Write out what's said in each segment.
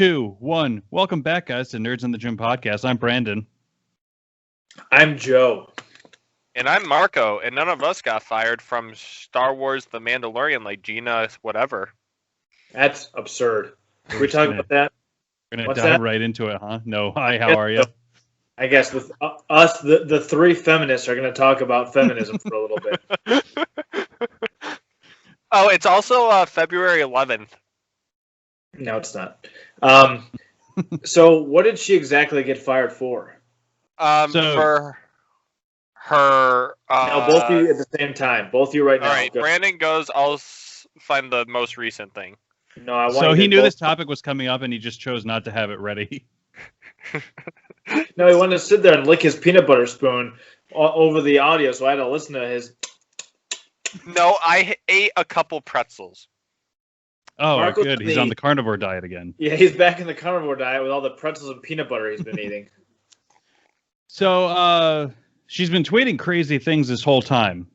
2, 1. Welcome back, guys, to Nerds in the Gym podcast. I'm Brandon. I'm Joe. And I'm Marco, and none of us got fired from Star Wars The Mandalorian like Gina whatever. That's absurd. We're talking about that? We're going to dive right into it, huh? No. Hi, how are you? I guess with us, the three feminists are going to talk about feminism for a little bit. Oh, it's also February 11th. No, it's not. So what did she exactly get fired for? For her... now, both of you at the same time. Both of you right now. All right, Brandon goes, I'll find the most recent thing. No, I want So he knew this topic was coming up and he just chose not to have it ready. No, he wanted to sit there and lick his peanut butter spoon over the audio, so I had to listen to his... No, I ate a couple pretzels. Oh, Marco's good. He's on the carnivore diet again. Yeah, he's back in the carnivore diet with all the pretzels and peanut butter he's been eating. So, she's been tweeting crazy things this whole time.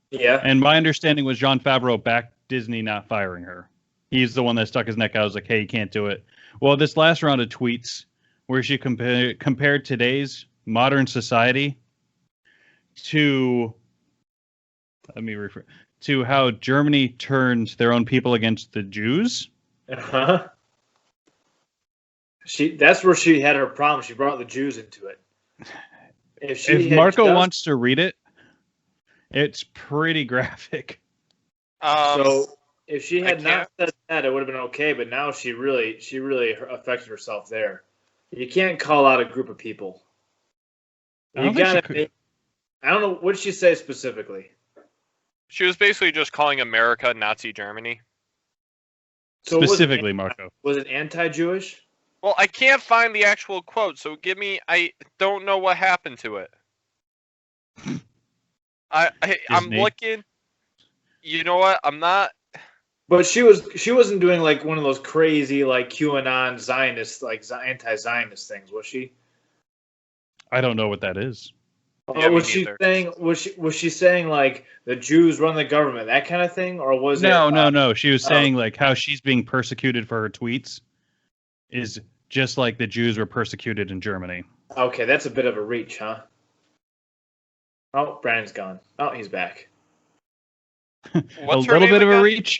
Yeah. And my understanding was Jon Favreau backed Disney not firing her. He's the one that stuck his neck out. I was like, hey, you can't do it. Well, this last round of tweets where she compared today's modern society to, to how Germany turned their own people against the Jews. Uh-huh. That's where she had her problem. She brought the Jews into it. If Marco wants to read it, it's pretty graphic. So if she had not said that, it would have been okay. But now she really affected herself there. You can't call out a group of people. I don't know what did she say specifically. She was basically just calling America Nazi Germany. So specifically, Marco. Was it anti-Jewish? Well, I can't find the actual quote, so I don't know what happened to it. I'm looking. You know what? I'm not. But she wasn't doing like one of those crazy like QAnon Zionist like anti-Zionist things, was she? I don't know what that is. Yeah, was she saying like the Jews run the government, that kind of thing, or was it? No. She was saying like how she's being persecuted for her tweets is just like the Jews were persecuted in Germany. Okay, that's a bit of a reach, huh? Oh, Brandon's gone. Oh, he's back. A little bit of a reach.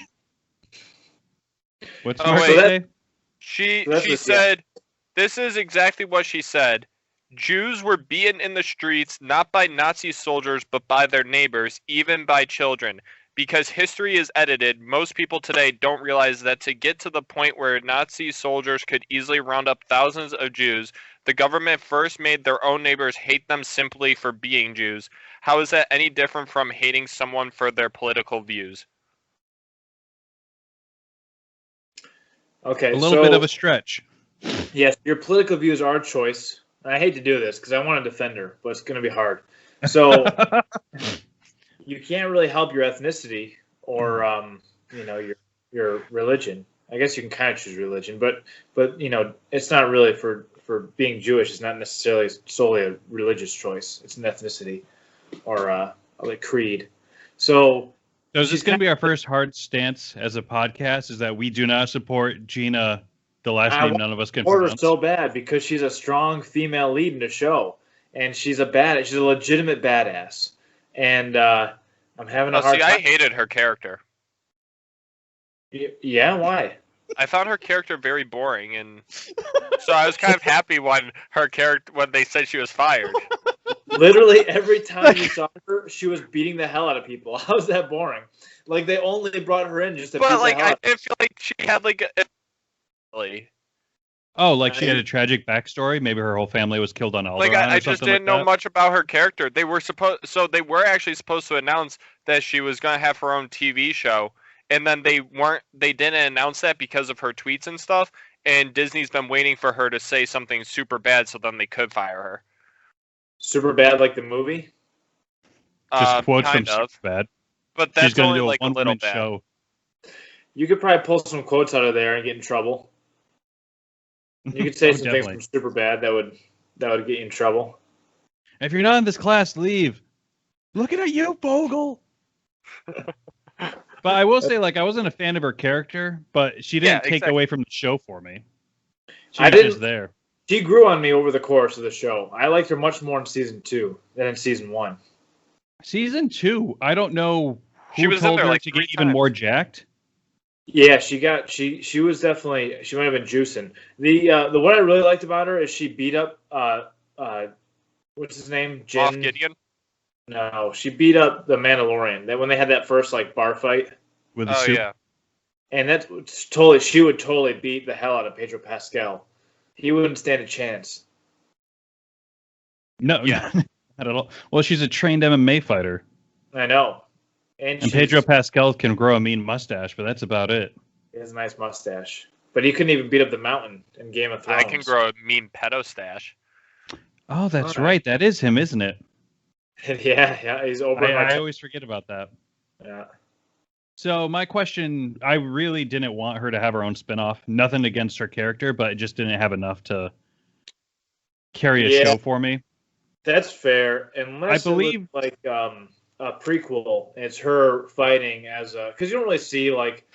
What's Marco say? She said, this is exactly what she said. Jews were beaten in the streets, not by Nazi soldiers, but by their neighbors, even by children. Because history is edited, most people today don't realize that to get to the point where Nazi soldiers could easily round up thousands of Jews, the government first made their own neighbors hate them simply for being Jews. How is that any different from hating someone for their political views? Okay, a little bit of a stretch. Yes, your political views are a choice. I hate to do this because I want to defend her, but it's going to be hard. So you can't really help your ethnicity or your religion. I guess you can kind of choose religion, but it's not really for being Jewish. It's not necessarily solely a religious choice. It's an ethnicity or a creed. So is this going to be our first hard stance as a podcast? Is that we do not support Gina, the last name none of us can pronounce? Her so bad because she's a strong female lead in the show, and she's a legitimate badass. And I'm having a hard time. I hated her character. Yeah, why? I found her character very boring, and so I was kind of happy when they said she was fired. Literally every time you saw her, she was beating the hell out of people. How's that boring? Like they only brought her in just to beat the hell out. I didn't feel like she had she had a tragic backstory. Maybe her whole family was killed on Alderaan. I just didn't know much about her character. They were actually supposed to announce that she was going to have her own TV show, and then they didn't announce that because of her tweets and stuff. And Disney's been waiting for her to say something super bad, so then they could fire her. Super bad, like the movie. Just quotes from Super Bad. But that's only like a little bad. Show. You could probably pull some quotes out of there and get in trouble. You could say some things from Super Bad that would get you in trouble. If you're not in this class, leave. Looking at you, Bogle. But I will say, I wasn't a fan of her character, but she didn't take away from the show for me. She's just there. She grew on me over the course of the show. I liked her much more in season 2 than in season 1. Season 2, I don't know who She was in told there her like to 3 get even times. more jacked. Yeah, she was definitely, she might have been juicing. The what I really liked about her is she beat up what's his name? Moff Gideon? No, she beat up the Mandalorian. That when they had that first like bar fight. With the soup. Yeah. And that's totally, she would totally beat the hell out of Pedro Pascal. He wouldn't stand a chance. No, Yeah. not at all. Well, she's a trained MMA fighter. I know. And Pedro Pascal can grow a mean mustache, but that's about it. He has a nice mustache. But he couldn't even beat up the mountain in Game of Thrones. I can grow a mean pedo stash. Oh, that's right. That is him, isn't it? yeah, he's over. I always forget about that. Yeah. So my question, I really didn't want her to have her own spinoff. Nothing against her character, but it just didn't have enough to carry a show for me. That's fair. Unless I believe it was like a prequel. It's her fighting as a, because you don't really see like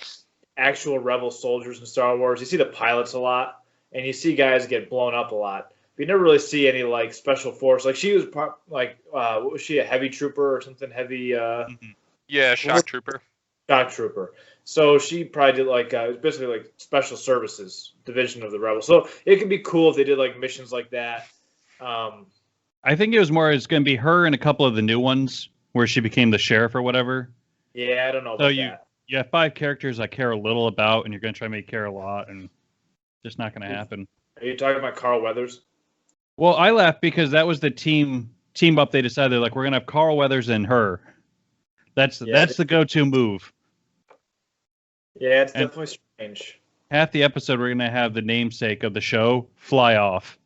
actual rebel soldiers in Star Wars. You see the pilots a lot, and you see guys get blown up a lot. But you never really see any like special force. Like she was like what was she, a heavy trooper or something? Heavy Yeah, shock trooper. Shock trooper. So she probably did like it was basically like special services division of the rebels. So it could be cool if they did like missions like that. I think it was more, it's going to be her and a couple of the new ones where she became the sheriff or whatever. Yeah, I don't know about that. You have 5 characters I care a little about, and you're going to try to make care a lot, and just not going to happen. Are you talking about Carl Weathers? Well, I laughed because that was the team up. They decided, like, we're going to have Carl Weathers and her. That's the go-to move. Yeah, it's definitely strange. Half the episode, we're going to have the namesake of the show fly off.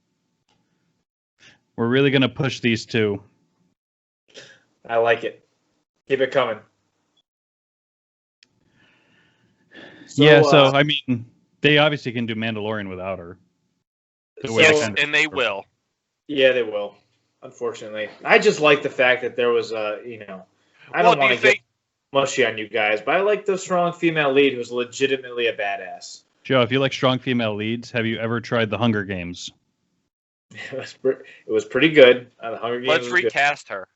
We're really going to push these two. I like it. Keep it coming. So I mean, they obviously can do Mandalorian without her. And they will. Yeah, they will. Unfortunately, I just like the fact that there was I don't want to get mushy on you guys, but I like the strong female lead who's legitimately a badass. Joe, if you like strong female leads, have you ever tried the Hunger Games? It was pretty good. The Hunger Games. Let's recast her.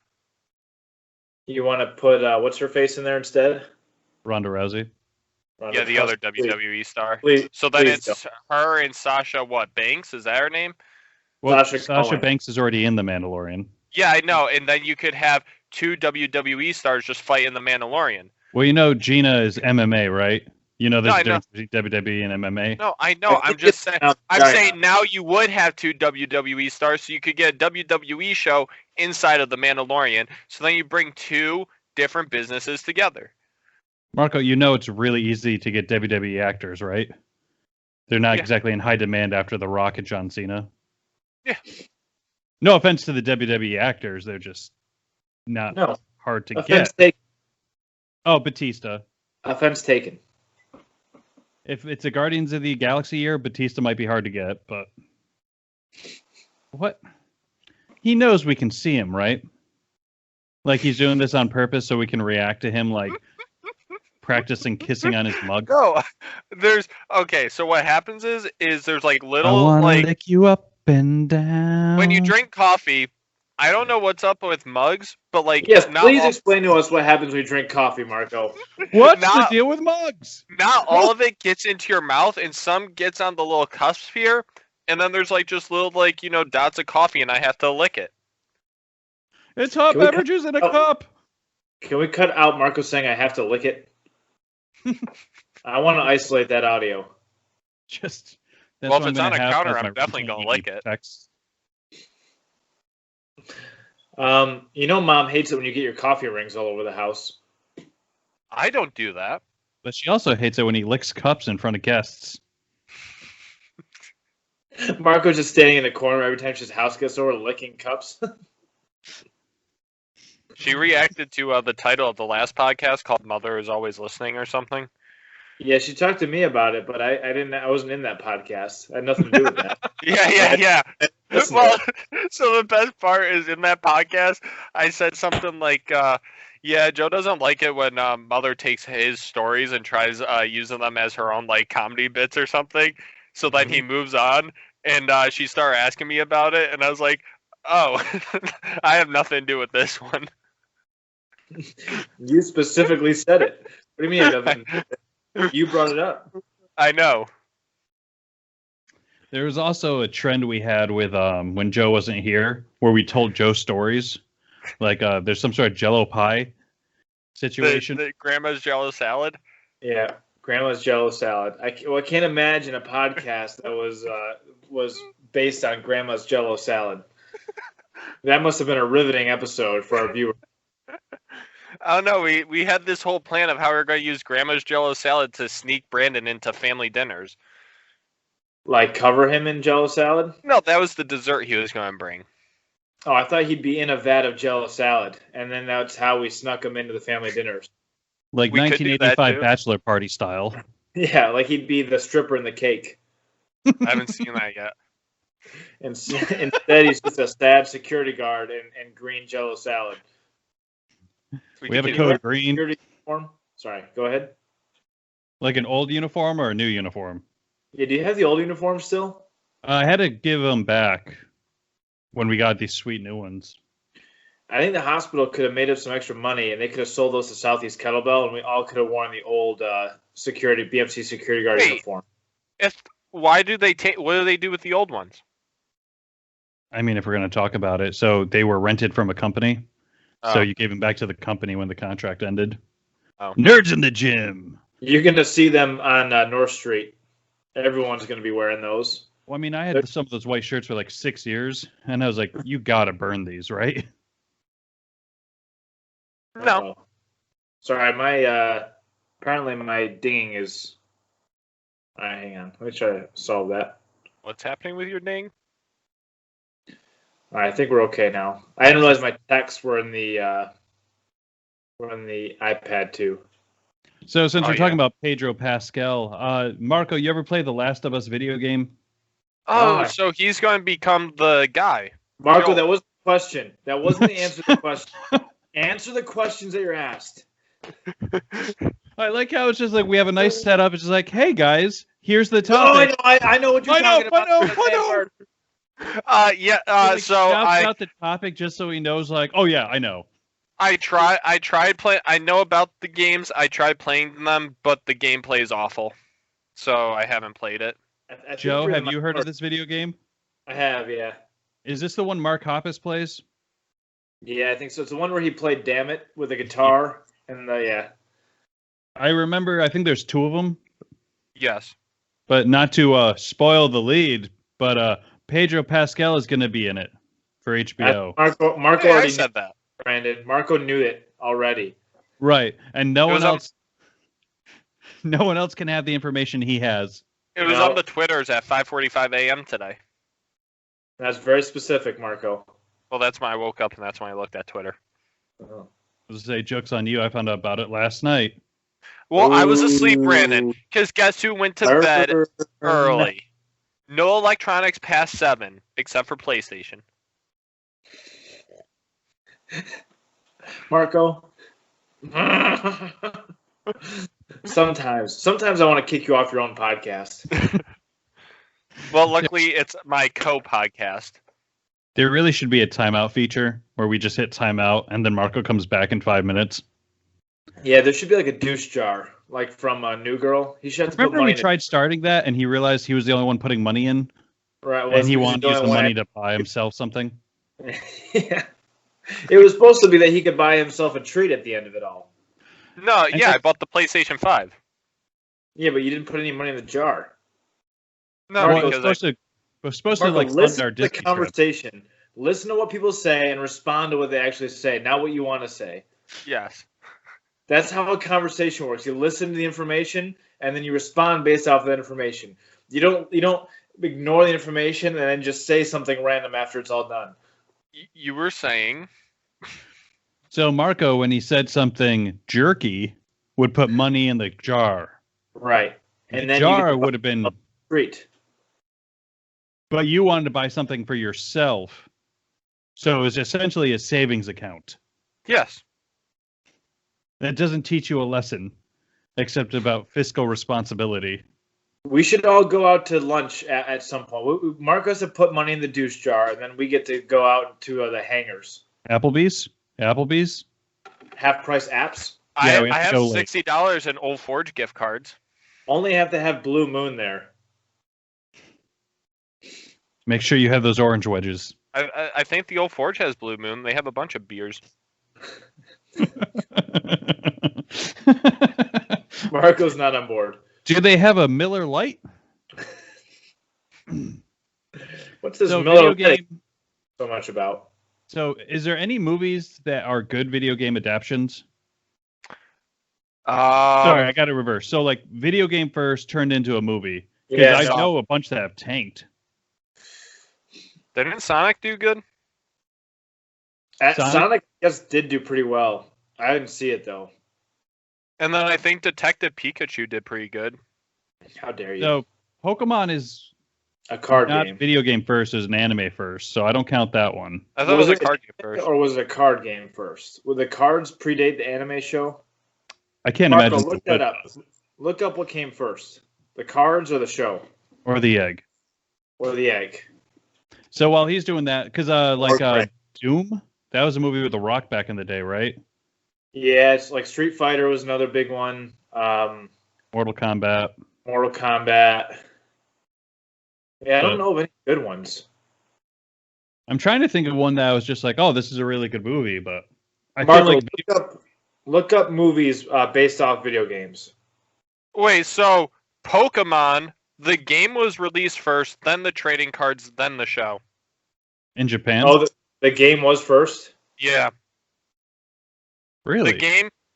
You want to put what's her face in there instead? Ronda Rousey. Yeah, the other WWE star. Please, so then it's her and Sasha, Banks? Is that her name? Well, Sasha Banks is already in The Mandalorian. Yeah, I know. And then you could have 2 WWE stars just fight in The Mandalorian. Well, Gina is MMA, right? You know there's a difference between WWE and MMA? No, I know. I'm just saying. I'm saying now you would have 2 WWE stars, so you could get a WWE show inside of The Mandalorian. So then you bring 2 different businesses together. Marco, it's really easy to get WWE actors, right? They're not exactly in high demand after The Rock and John Cena. Yeah. No offense to the WWE actors, they're just not hard to get. Taken. Oh, Batista. Offense taken. If it's a Guardians of the Galaxy year, Batista might be hard to get, but what? He knows we can see him, right? Like he's doing this on purpose so we can react to him like practicing kissing on his mug. No, so what happens is there's like little I wanna lick you up and down. When you drink coffee, I don't know what's up with mugs, but like please explain to us what happens when you drink coffee, Marco. What's the deal with mugs? Not all of it gets into your mouth, and some gets on the little cusp here, and then there's like just little dots of coffee, and I have to lick it. It's hot beverages in a cup. Can we cut out Marco saying I have to lick it? I want to isolate that audio. If it's on a counter, I'm definitely gonna lick it. Mom hates it when you get your coffee rings all over the house. I don't do that. But she also hates it when he licks cups in front of guests. Marco's just standing in the corner every time his house gets over, licking cups. She reacted to the title of the last podcast called "Mother is Always Listening" or something. Yeah, she talked to me about it, but I wasn't in that podcast. I had nothing to do with that. Yeah. Well, so the best part is in that podcast, I said something like, Joe doesn't like it when Mother takes his stories and tries using them as her own like comedy bits or something. So then he moves on, and she started asking me about it, and I was like, oh, I have nothing to do with this one. You specifically said it. What do you mean it doesn't? You brought it up. I know. There was also a trend we had with when Joe wasn't here, where we told Joe stories. Like there's some sort of Jello pie situation. The grandma's Jello salad. Yeah, grandma's Jello salad. I can't imagine a podcast that was based on grandma's Jello salad. That must have been a riveting episode for our viewers. I don't know. We had this whole plan of how we were going to use grandma's Jello salad to sneak Brandon into family dinners. Like cover him in Jello salad? No, that was the dessert he was going to bring. Oh, I thought he'd be in a vat of Jello salad, and then that's how we snuck him into the family dinners. Like We could do that, 1985 too. bachelor party style. Yeah, like he'd be the stripper in the cake. I haven't seen that yet. Instead, he's just a sad security guard in green Jello salad. We have a could- code green. Security uniform? Sorry, go ahead. Like an old uniform or a new uniform? Yeah, do you have the old uniform still? I had to give them back when we got these sweet new ones. I think the hospital could have made up some extra money, and they could have sold those to Southeast Kettlebell, and we all could have worn the old BMC security guard Wait. uniform. Why do they take? What do they do with the old ones? I mean, if we're going to talk about it. So they were rented from a company. Oh. So you gave them back to the company when the contract ended. Oh. Nerds in the gym. You're going to see them on North Street. Everyone's going to be wearing those. Well, I mean, I had some of those white shirts for like 6 years, and I was like, you got to burn these, right? No. Uh-oh. Sorry, my apparently my dinging is. All right, hang on. Let me try to solve that. What's happening with your ding? All right, I think we're okay now. I didn't realize my texts were in the iPad too. So since Oh, we're talking yeah. about Pedro Pascal, Marco, you ever play the Last of Us video game? Oh, Oh. so he's going to become the guy. Marco, Joel. that was the question. That wasn't the answer to the question. Answer the questions that you're asked. I like how it's just like we have a nice setup. It's just like, hey guys, here's the Oh, topic. I know what you're talking about. I know. Yeah. Like, So shouts out the topic just so he knows. Like, oh yeah, I know. I tried playing. I know about the games. I tried playing them, but the gameplay is awful. So I haven't played it. I think Joe, you're have the you heard of most- this video game? I have, yeah. Is this the one Mark Hoppus plays? Yeah, I think so. It's the one where he played "Damn It" with a guitar, and yeah. I remember. I think there's two of them, Yes. but not to spoil the lead. But Pedro Pascal is going to be in it for HBO. Marco Hey, I already said knew, that. Brandon. Marco knew it already. Right, and no It one was on- else. No one else can have the information he has. It was No. on the Twitters at 5:45 a.m. today. That's very specific, Marco. Well, that's when I woke up, and that's when I looked at Twitter. Oh. I was to say, joke's on you. I found out about it last night. Well, I was asleep, Brandon, because guess who went to bed early? No electronics past 7, except for PlayStation. Marco. Sometimes I want to kick you off your own podcast. Well, luckily, it's my co-podcast. There really should be a timeout feature where we just hit timeout and then Marco comes back in 5 minutes. Yeah, there should be like a douche jar, like from New Girl. He should have to put Remember money we tried starting that and he realized he was the only one putting money in right, and he was wanted to use the only money to buy himself something? Yeah. It was supposed to be that he could buy himself a treat at the end of it all. No, yeah, I bought the PlayStation 5. Yeah, but you didn't put any money in the jar. No, Well, because we're supposed Marco, to like listen fund our to the Disney trip. conversation. Listen to what people say and respond to what they actually say, not what you want to say. yes. That's how a conversation works. You listen to the information and then you respond based off of that information. You don't ignore the information and then just say something random after it's all done. You were saying... So Marco, when he said something jerky, would put money in the jar. Right. And The then jar you would have been, treat. but you wanted to buy something for yourself. So it was essentially a savings account. Yes. That doesn't teach you a lesson, except about fiscal responsibility. We should all go out to lunch at some point. Mark us to put money in the douche jar, and then we get to go out to the hangars. Applebee's. Half price apps. Yeah, I have $60 in Old Forge gift cards. Only have to have Blue Moon there. Make sure you have those orange wedges. I think the Old Forge has Blue Moon. They have a bunch of beers. Marco's not on board. Do they have a Miller Lite? What's this Miller Lite so much about? So, is there any movies that are good video game adaptations? Sorry, I got to reverse. So, like, video game first turned into a movie. Because I know a bunch that have tanked. Didn't Sonic do good? Sonic, yes, did do pretty well. I didn't see it, though. And then I think Detective Pikachu did pretty good. How dare you? So, Pokemon is a card not game. A video game first, is an anime first, so I don't count that one. I thought it was a card game first. Or was it a card game first? Would the cards predate the anime show? I can't imagine. Look that up. Look up what came first. The cards or the show? Or the egg. Or the egg. So while he's doing that, because Doom, that was a movie with The Rock back in the day, right? Yeah, it's like Street Fighter was another big one. Mortal Kombat. Yeah, I don't know of any good ones. I'm trying to think of one that I was just like, oh, this is a really good movie, but I Marco, feel like look up movies based off video games. Wait, so Pokemon, the game was released first, then the trading cards, then the show. In Japan? Oh, the game was first? Yeah. Really?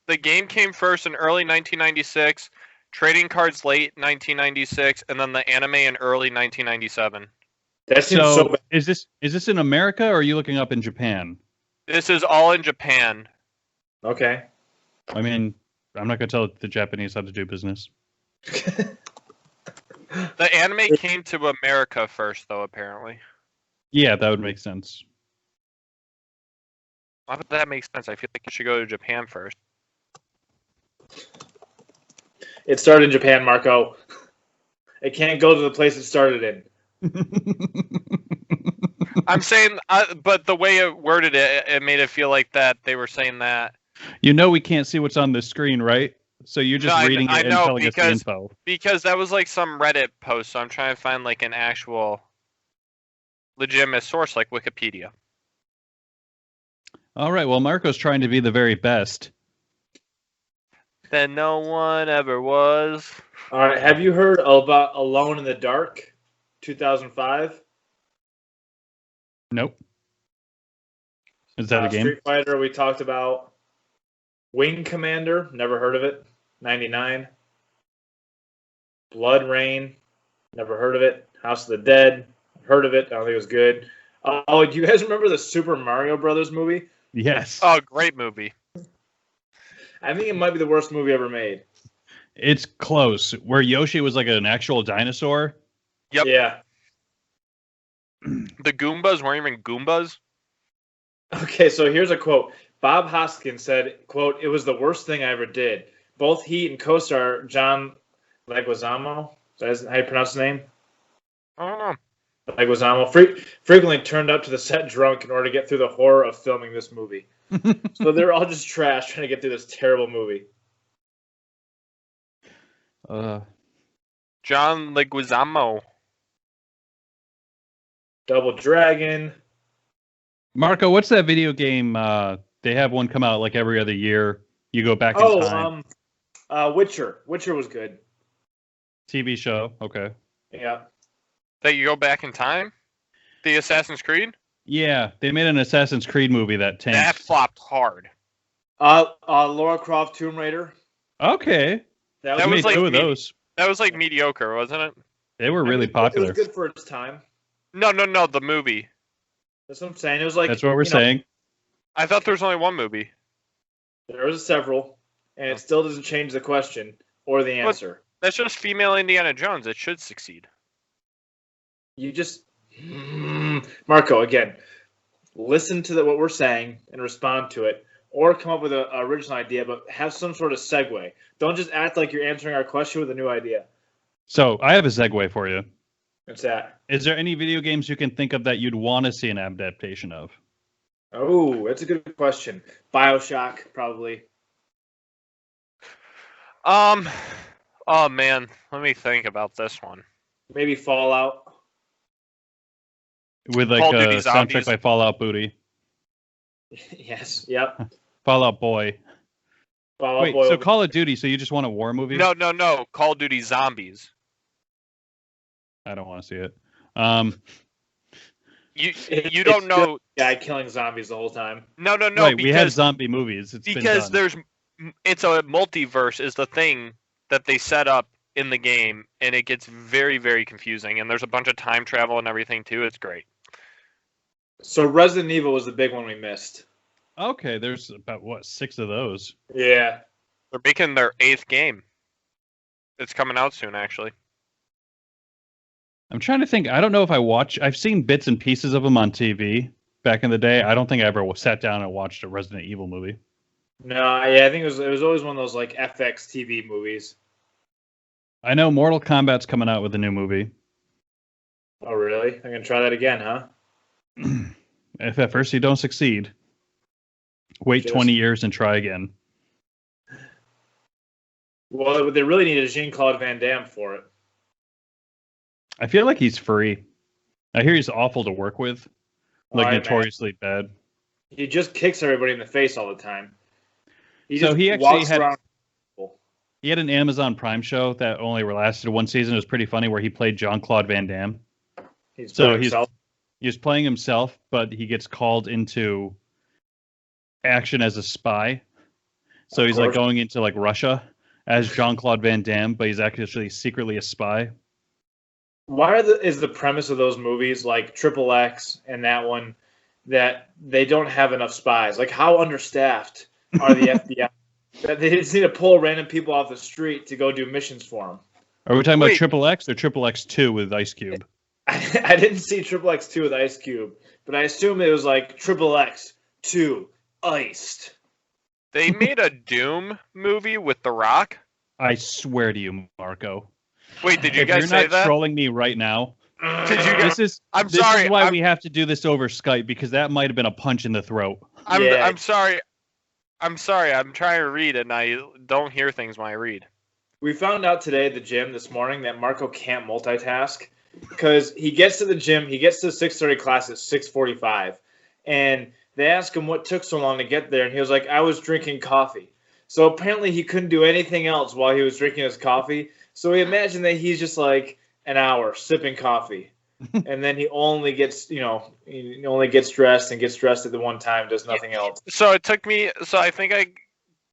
The game came first in early 1996, trading cards late 1996, and then the anime in early 1997. That seems so bad. Is this in America, or are you looking up in Japan? This is all in Japan. Okay. I mean, I'm not going to tell the Japanese how to do business. The anime came to America first, though, apparently. Yeah, that would make sense. Why would that make sense? I feel like it should go to Japan first. It started in Japan, Marco. It can't go to the place it started in. I'm saying, but the way it worded it, it made it feel like that they were saying that. You know we can't see what's on the screen, right? So you're just reading it and telling us the info. Because that was like some Reddit post, so I'm trying to find like an actual legitimate source like Wikipedia. All right, well, Marco's trying to be the very best. That no one ever was. All right, have you heard about Alone in the Dark, 2005? Nope. Is that a game? Street Fighter, we talked about. Wing Commander, never heard of it, 99. Blood Rain, never heard of it. House of the Dead, heard of it, I don't think it was good. Oh, do you guys remember the Super Mario Brothers movie? Yes. Oh, great movie. I think it might be the worst movie ever made. It's close. Where Yoshi was like an actual dinosaur. Yep. Yeah. The Goombas weren't even Goombas. Okay, so here's a quote. Bob Hoskins said, quote, "It was the worst thing I ever did. Both he and co-star John Leguizamo, is that how you pronounce his name? I don't know. Leguizamo frequently turned up to the set drunk in order to get through the horror of filming this movie." So they're all just trash trying to get through this terrible movie. John Leguizamo. Double Dragon. Marco, what's that video game? They have one come out like every other year. You go back in time. Witcher. Witcher was good. TV show. Okay. Yeah. That you go back in time? The Assassin's Creed? Yeah, they made an Assassin's Creed movie that tanked. That flopped hard. Lara Croft Tomb Raider. Okay. That was like two of those. That was like mediocre, wasn't it? They were really popular. It was good for its time. No, the movie. That's what I'm saying. It was like. That's what we're saying. I thought there was only one movie. There was several, and it still doesn't change the question or the answer. That's just female Indiana Jones. It should succeed. You just, Marco, again, listen to what we're saying and respond to it, or come up with an original idea, but have some sort of segue. Don't just act like you're answering our question with a new idea. So I have a segue for you. What's that? Is there any video games you can think of that you'd want to see an adaptation of? Oh, that's a good question. BioShock, probably. Oh man, let me think about this one. Maybe Fallout. With like Call of a Duty soundtrack Zombies. by Fallout Booty. Yes. Yep. Fallout Boy. Fallout Wait, Boy. so Call of Duty, so you just want a war movie? No. Call of Duty Zombies. I don't want to see it. You don't know. Guy killing zombies the whole time. No. Right, because, we have zombie movies. because it's a multiverse is the thing that they set up in the game, and it gets very, very confusing. And there's a bunch of time travel and everything too. It's great. So Resident Evil was the big one we missed. Okay, there's about, 6 of those? Yeah. They're making their 8th game. It's coming out soon, actually. I'm trying to think. I don't know if I've seen bits and pieces of them on TV back in the day. I don't think I ever sat down and watched a Resident Evil movie. No, yeah, I think it was always one of those like FX TV movies. I know Mortal Kombat's coming out with a new movie. Oh, really? I'm going to try that again, huh? If at first you don't succeed, wait 20 years and try again. Well, they really needed Jean-Claude Van Damme for it. I feel like he's free. I hear he's awful to work with. Like, notoriously bad. He just kicks everybody in the face all the time. He had an Amazon Prime show that only lasted one season. It was pretty funny, where he played Jean-Claude Van Damme. He was playing himself, but he gets called into action as a spy. So he's like going into like Russia as Jean-Claude Van Damme, but he's actually secretly a spy. Why is the premise of those movies like Triple X and that one that they don't have enough spies? Like, how understaffed are the FBI? That they just need to pull random people off the street to go do missions for them. Are we talking about Triple X or Triple X2 with Ice Cube? I didn't see Triple X2 with Ice Cube, but I assume it was like Triple X2 Iced. They made a Doom movie with The Rock? I swear to you, Marco. Wait, did you guys say that? You're not trolling me right now. Did you guys? This is why we have to do this over Skype, because that might have been a punch in the throat. I'm sorry. I'm trying to read and I don't hear things when I read. We found out today at the gym this morning that Marco can't multitask because he gets to the gym, he gets to the 6:30 class at 6:45, and they ask him what took so long to get there, and he was like, I was drinking coffee. So apparently he couldn't do anything else while he was drinking his coffee. So we imagine that he's just like an hour sipping coffee. And then he only gets, he only gets dressed and gets dressed at the one time, does nothing else. So it took me, I think I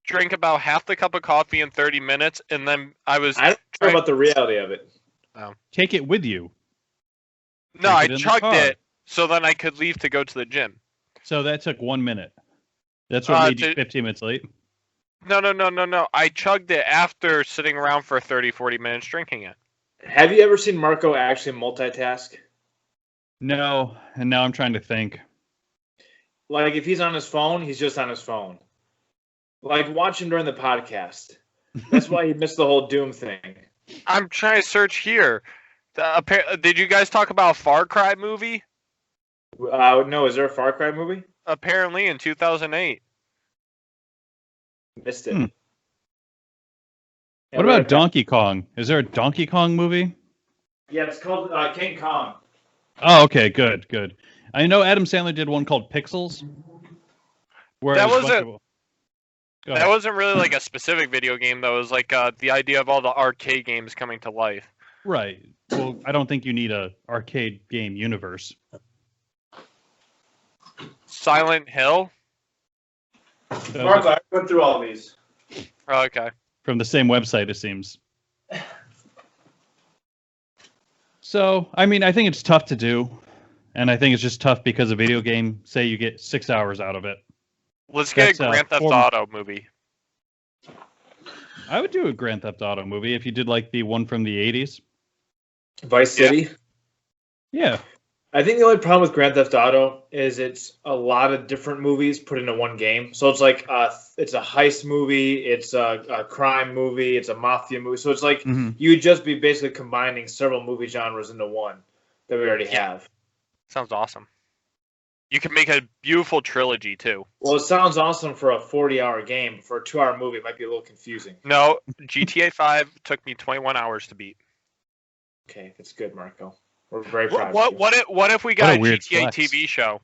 drank about half the cup of coffee in 30 minutes, and then I don't know about the reality of it. Oh. Take it with you. No, I chugged it so then I could leave to go to the gym. So that took 1 minute. That's what made you 15 minutes late? No. I chugged it after sitting around for 30, 40 minutes drinking it. Have you ever seen Marco actually multitask? No, and now I'm trying to think. Like, if he's on his phone, he's just on his phone. Like, watch him during the podcast. That's why he missed the whole Doom thing. I'm trying to search here. Did you guys talk about a Far Cry movie? No, is there a Far Cry movie? Apparently in 2008. Missed it. What about Donkey Kong? Is there a Donkey Kong movie? Yeah, it's called King Kong. Oh, okay, good. I know Adam Sandler did one called Pixels. That wasn't really like a specific video game, though. It was like the idea of all the arcade games coming to life. Right. Well, I don't think you need a arcade game universe. Silent Hill? Marco, I went through all these. Oh, okay. From the same website, it seems. So, I mean, I think it's tough to do. And I think it's just tough because a video game, say you get 6 hours out of it. Let's get a Grand Theft Auto movie. I would do a Grand Theft Auto movie if you did like the one from the 80s. Vice City? Yeah. I think the only problem with Grand Theft Auto is it's a lot of different movies put into one game. So it's like it's a heist movie, it's a crime movie, it's a mafia movie. So it's like you'd just be basically combining several movie genres into one that we already have. Sounds awesome. You can make a beautiful trilogy too. Well, it sounds awesome for a 40-hour game, but for a 2-hour movie, it might be a little confusing. No, GTA 5 took me 21 hours to beat. Okay, that's good, Marco. We're very proud of you. What if we got a GTA flex. TV show?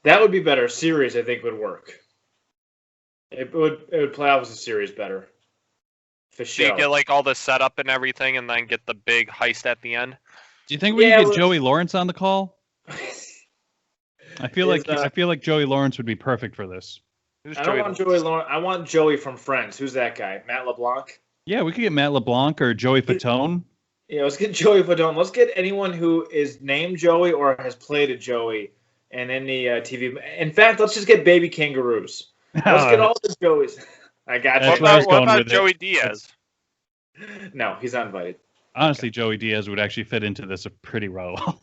That would be better. A series, I think, would work. It would play off as a series better. For So you get like all the setup and everything, and then get the big heist at the end. Do you think we can get Joey Lawrence on the call? I feel like Joey Lawrence would be perfect for this. I don't want Joey Lawrence. I want Joey from Friends. Who's that guy? Matt LeBlanc? Yeah, we could get Matt LeBlanc or Joey Fatone. Yeah, let's get Joey Fatone. Let's get anyone who is named Joey or has played a Joey in any TV. In fact, let's just get baby kangaroos. Let's get all the Joeys. I got you. What about Joey Diaz? No, he's not invited. Honestly, Joey Diaz would actually fit into this pretty well.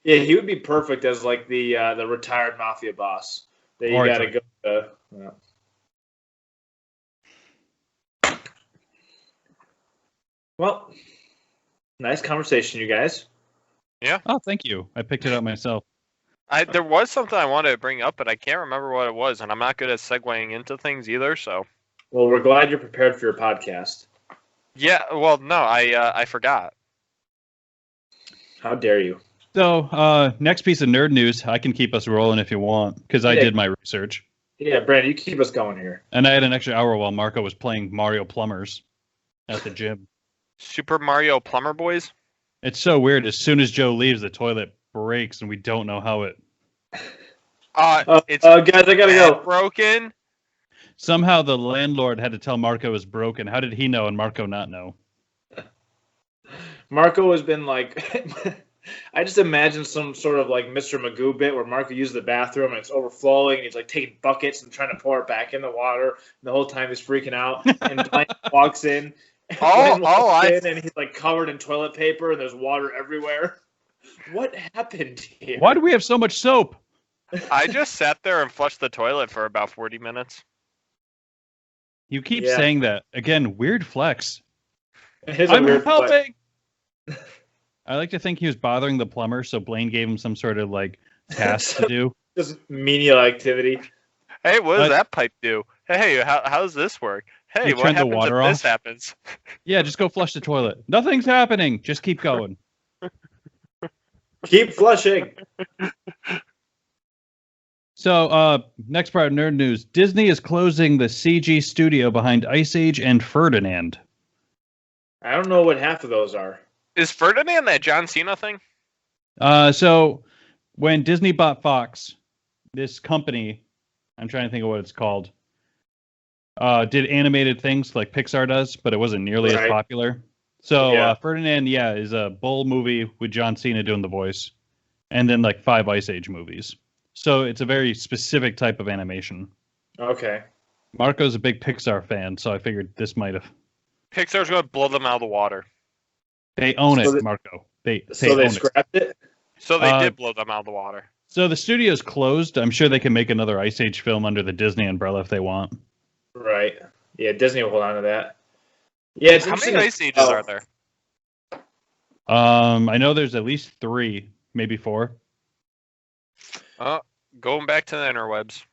Yeah, he would be perfect as like the retired mafia boss that you got to go to. Yeah. Well, nice conversation, you guys. Yeah. Oh, thank you. I picked it up myself. There was something I wanted to bring up, but I can't remember what it was, and I'm not good at segueing into things either. So. Well, we're glad you're prepared for your podcast. Yeah. Well, no, I forgot. How dare you? So, next piece of nerd news. I can keep us rolling if you want, because I did my research. Yeah, Brandon, you keep us going here. And I had an extra hour while Marco was playing Mario Plumbers at the gym. Super Mario Plumber Boys? It's so weird. As soon as Joe leaves, the toilet breaks, and we don't know how it... It's guys, I gotta go. Broken. Somehow the landlord had to tell Marco it was broken. How did he know and Marco not know? Marco has been like... I just imagine some sort of like Mr. Magoo bit where Marco uses the bathroom and it's overflowing and he's like taking buckets and trying to pour it back in the water. And the whole time he's freaking out. And Blaine walks in. And he's like covered in toilet paper and there's water everywhere. What happened here? Why do we have so much soap? I just sat there and flushed the toilet for about 40 minutes. You keep saying that. Again, weird flex. I'm helping! I like to think he was bothering the plumber, so Blaine gave him some sort of like task to do. Just menial activity. Hey, what does that pipe do? Hey, how does this work? Hey, what happens if this happens? Yeah, just go flush the toilet. Nothing's happening. Just keep going. Keep flushing. So, next part of nerd news. Disney is closing the CG studio behind Ice Age and Ferdinand. I don't know what half of those are. Is Ferdinand that John Cena thing? So when Disney bought Fox, this company, I'm trying to think of what it's called, did animated things like Pixar does, but it wasn't nearly as popular. So Ferdinand, is a bull movie with John Cena doing the voice, and then like 5 Ice Age movies. So it's a very specific type of animation. Okay. Marco's a big Pixar fan, so I figured this might have. Pixar's going to blow them out of the water. They own it, Marco. They scrapped it? So they did blow them out of the water. So the studio's closed. I'm sure they can make another Ice Age film under the Disney umbrella if they want. Right. Yeah, Disney will hold on to that. Yeah, it's How many Ice Ages are there? I know there's at least 3, maybe 4. Going back to the interwebs.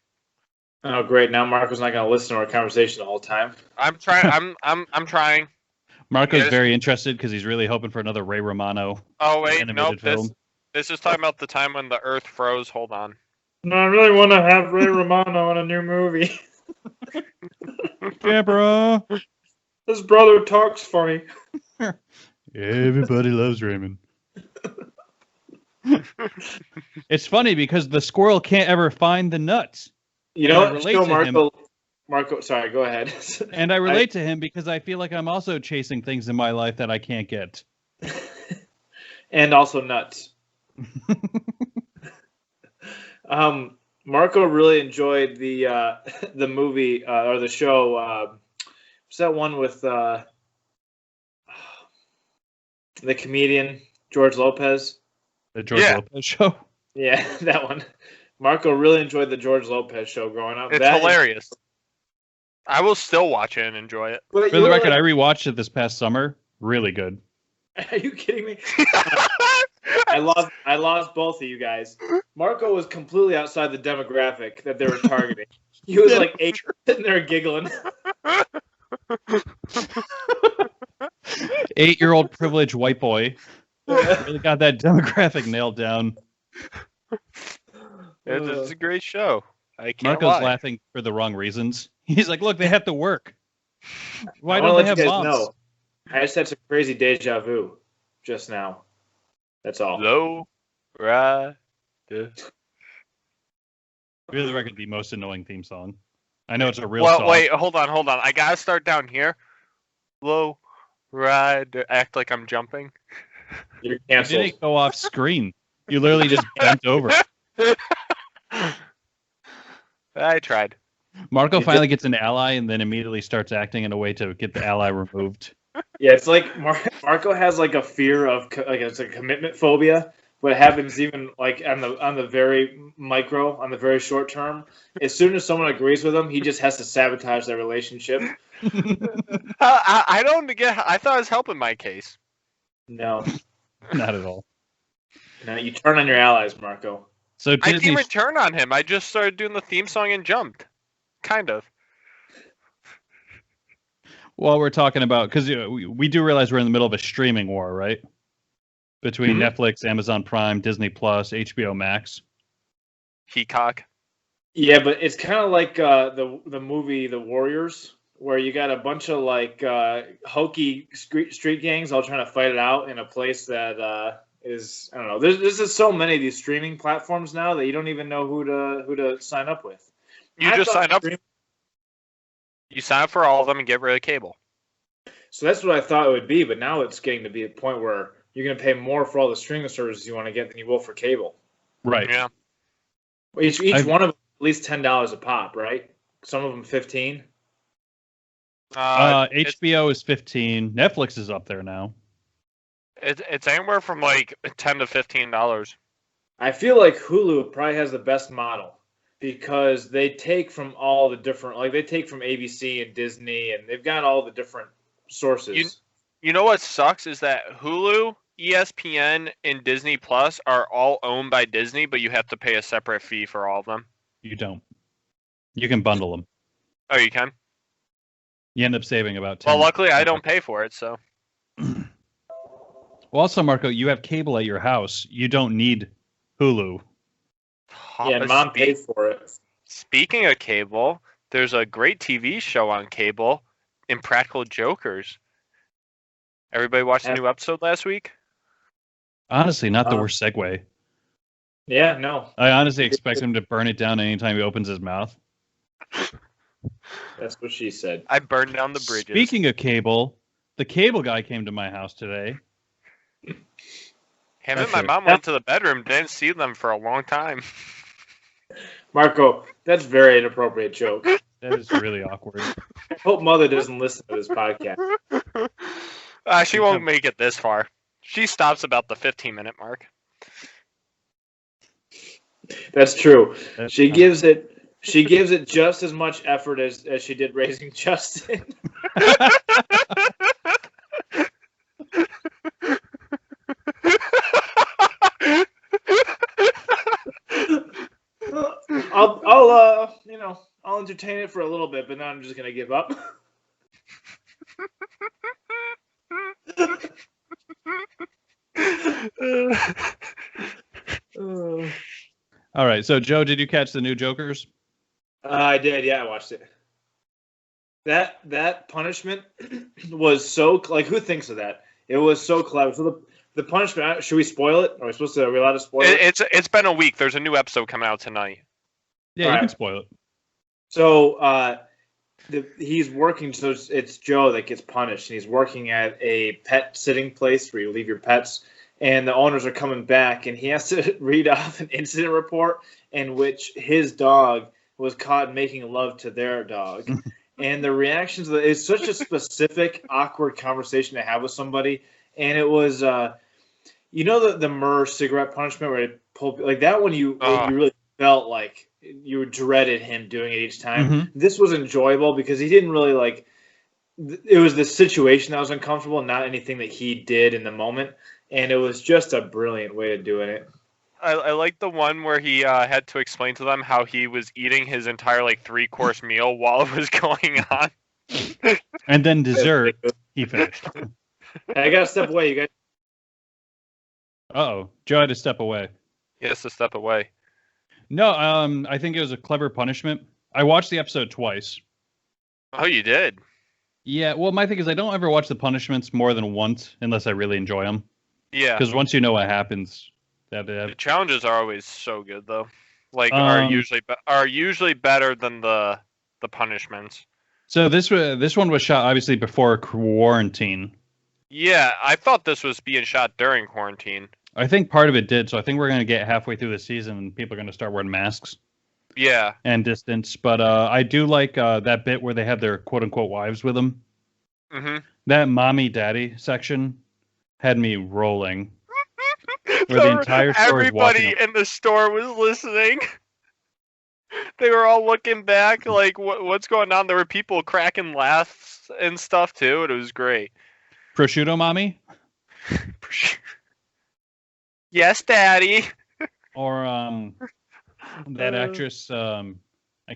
Oh, great! Now Marco's not going to listen to our conversation the whole time. I'm trying. I'm trying. Marco's very interested because he's really hoping for another Ray Romano. Oh wait, nope. This is talking about the time when the Earth froze. Hold on. No, I really want to have Ray Romano in a new movie. Yeah, bro. His brother talks funny. Everybody loves Raymond. It's funny because the squirrel can't ever find the nuts. You know, Marco, sorry, go ahead. And I relate to him because I feel like I'm also chasing things in my life that I can't get. And also nuts. Marco really enjoyed the movie or the show. What's that one with the comedian George Lopez? The George Lopez show? Yeah, that one. Marco really enjoyed the George Lopez show growing up. It's hilarious. I will still watch it and enjoy it. For the record, I rewatched it this past summer. Really good. Are you kidding me? I lost both of you guys. Marco was completely outside the demographic that they were targeting. He was like 8, sitting there giggling. 8-year-old privileged white boy. Really got that demographic nailed down. It's a great show. I can't Marco's lie. laughing for the wrong reasons. He's like, look, they have to work. Why don't they have moms? Know. I just had some crazy deja vu just now. That's all. Low rider. Really, the record, the most annoying theme song. I know it's a real song. Wait, hold on. I gotta start down here. Low rider. Act like I'm jumping. You're canceled. You didn't go off screen. You literally just bent over. I tried. Marco finally gets an ally and then immediately starts acting in a way to get the ally removed. Yeah, it's like Marco has like a fear of it's a commitment phobia, but it happens even like on the very micro, on the very short term. As soon as someone agrees with him, he just has to sabotage their relationship. I don't get. I thought I was helping my case. No, not at all. No, you turn on your allies, Marco. So I didn't even turn on him. I just started doing the theme song and jumped. Kind of. Well, we're talking about, because we do realize we're in the middle of a streaming war, right? Between Netflix, Amazon Prime, Disney Plus, HBO Max. Peacock. Yeah, but it's kind of like the movie The Warriors, where you got a bunch of like hokey street gangs all trying to fight it out in a place that is, I don't know. There's just so many of these streaming platforms now that you don't even know who to sign up with. You just sign up. You sign up for all of them and get rid of cable. So that's what I thought it would be, but now it's getting to be a point where you're going to pay more for all the streaming services you want to get than you will for cable. Right. Yeah. Each one of them at least $10 a pop, right? Some of them $15. HBO is $15. Netflix is up there now. It's anywhere from like $10 to $15. I feel like Hulu probably has the best model because they take from all the different, like they take from ABC and Disney, and they've got all the different sources. You know what sucks is that Hulu, ESPN, and Disney Plus are all owned by Disney, but you have to pay a separate fee for all of them. You don't. You can bundle them. Oh, you can? You end up saving about 10. Well, luckily I don't pay for it, so. Well, also, Marco, you have cable at your house. You don't need Hulu. Yeah, Mom paid for it. Speaking of cable, there's a great TV show on cable, Impractical Jokers. Everybody watched the new episode last week? Honestly, not the worst segue. Yeah, no. I honestly expect him to burn it down anytime he opens his mouth. That's what she said. I burned down the bridges. Speaking of cable, the cable guy came to my house today. Him and my mom went to the bedroom, didn't see them for a long time. Marco, that's a very inappropriate joke. That is really awkward. I hope Mother doesn't listen to this podcast. She won't make it this far. She stops about the 15-minute mark. That's true. She gives it just as much effort as she did raising Justin. I'll entertain it for a little bit, but now I'm just gonna give up. All right, so Joe, did you catch the new Jokers? I did, yeah, I watched it. That punishment was so, like, who thinks of that? It was so clever. So the punishment, should we spoil it? Are we allowed to spoil it? It's been a week. There's a new episode coming out tonight. Yeah, you can spoil it. So he's working, so it's Joe that gets punished, and he's working at a pet sitting place where you leave your pets, and the owners are coming back, and he has to read off an incident report in which his dog was caught making love to their dog. And the reactions, it's such a specific, awkward conversation to have with somebody, and it was You know the Murr cigarette punishment where it pulled like that one. You really felt like you dreaded him doing it each time. Mm-hmm. This was enjoyable because he didn't really like. It was the situation that was uncomfortable, not anything that he did in the moment, and it was just a brilliant way of doing it. I like the one where he had to explain to them how he was eating his entire 3-course meal while it was going on. And then dessert, he finished. I gotta step away, you guys. Uh-oh. Joe had to step away. He has to step away. No, I think it was a clever punishment. I watched the episode twice. Oh, you did? Yeah, well, my thing is I don't ever watch the punishments more than once unless I really enjoy them. Yeah. Because once you know what happens... The challenges are always so good, though. Are usually better than the punishments. So this one was shot, obviously, before quarantine. Yeah, I thought this was being shot during quarantine. I think part of it did, so I think we're going to get halfway through the season and people are going to start wearing masks. Yeah. And distance. But I do like that bit where they have their quote-unquote wives with them. Mm-hmm. That mommy-daddy section had me rolling. Where the entire store everybody in the store was listening. They were all looking back like, what's going on? There were people cracking laughs and stuff, too, and it was great. Prosciutto mommy? Yes, daddy. Or that actress, I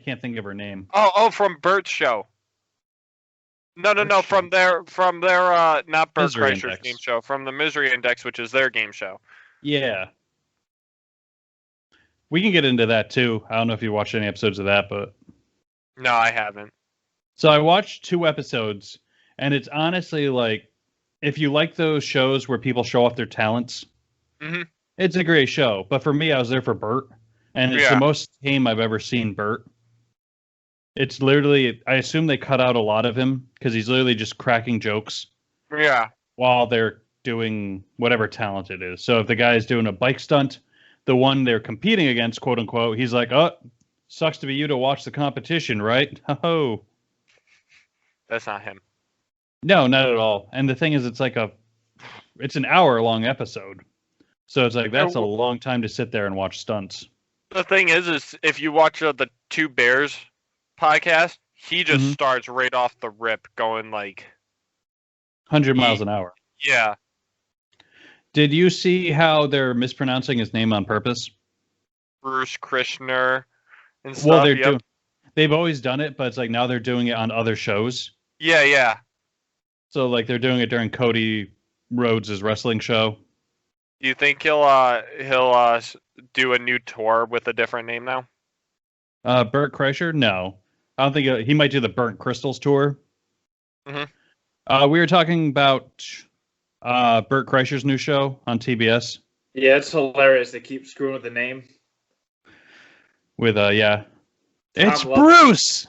can't think of her name. Oh, from Bert's show. No, from their not Bert Kreischer's game show, from the Misery Index, which is their game show. Yeah. We can get into that too. I don't know if you watched any episodes of that, but... No, I haven't. So I watched 2 episodes, and it's honestly if you like those shows where people show off their talents, it's a great show. But for me, I was there for Bert, and it's the most tame I've ever seen Bert. It's literally, I assume they cut out a lot of him, because he's literally just cracking jokes. Yeah. While they're doing whatever talent it is. So if the guy is doing a bike stunt, the one they're competing against, quote unquote, he's like, "Oh, sucks to be you to watch the competition, right?" Oh, that's not him. No, not at all. And the thing is, it's an hour-long episode, so it's that's a long time to sit there and watch stunts. The thing is if you watch the Two Bears podcast, he just starts right off the rip going 100 miles an hour. Yeah. Did you see how they're mispronouncing his name on purpose? Bruce Krishner and stuff. Well, they've always done it, but it's now they're doing it on other shows. Yeah. So they're doing it during Cody Rhodes' wrestling show. Do you think he'll do a new tour with a different name now? Bert Kreischer? No. I don't think he might do the Burnt Crystals tour. Mm-hmm. We were talking about Bert Kreischer's new show on TBS. Yeah, it's hilarious. They keep screwing with the name. With it's Bruce.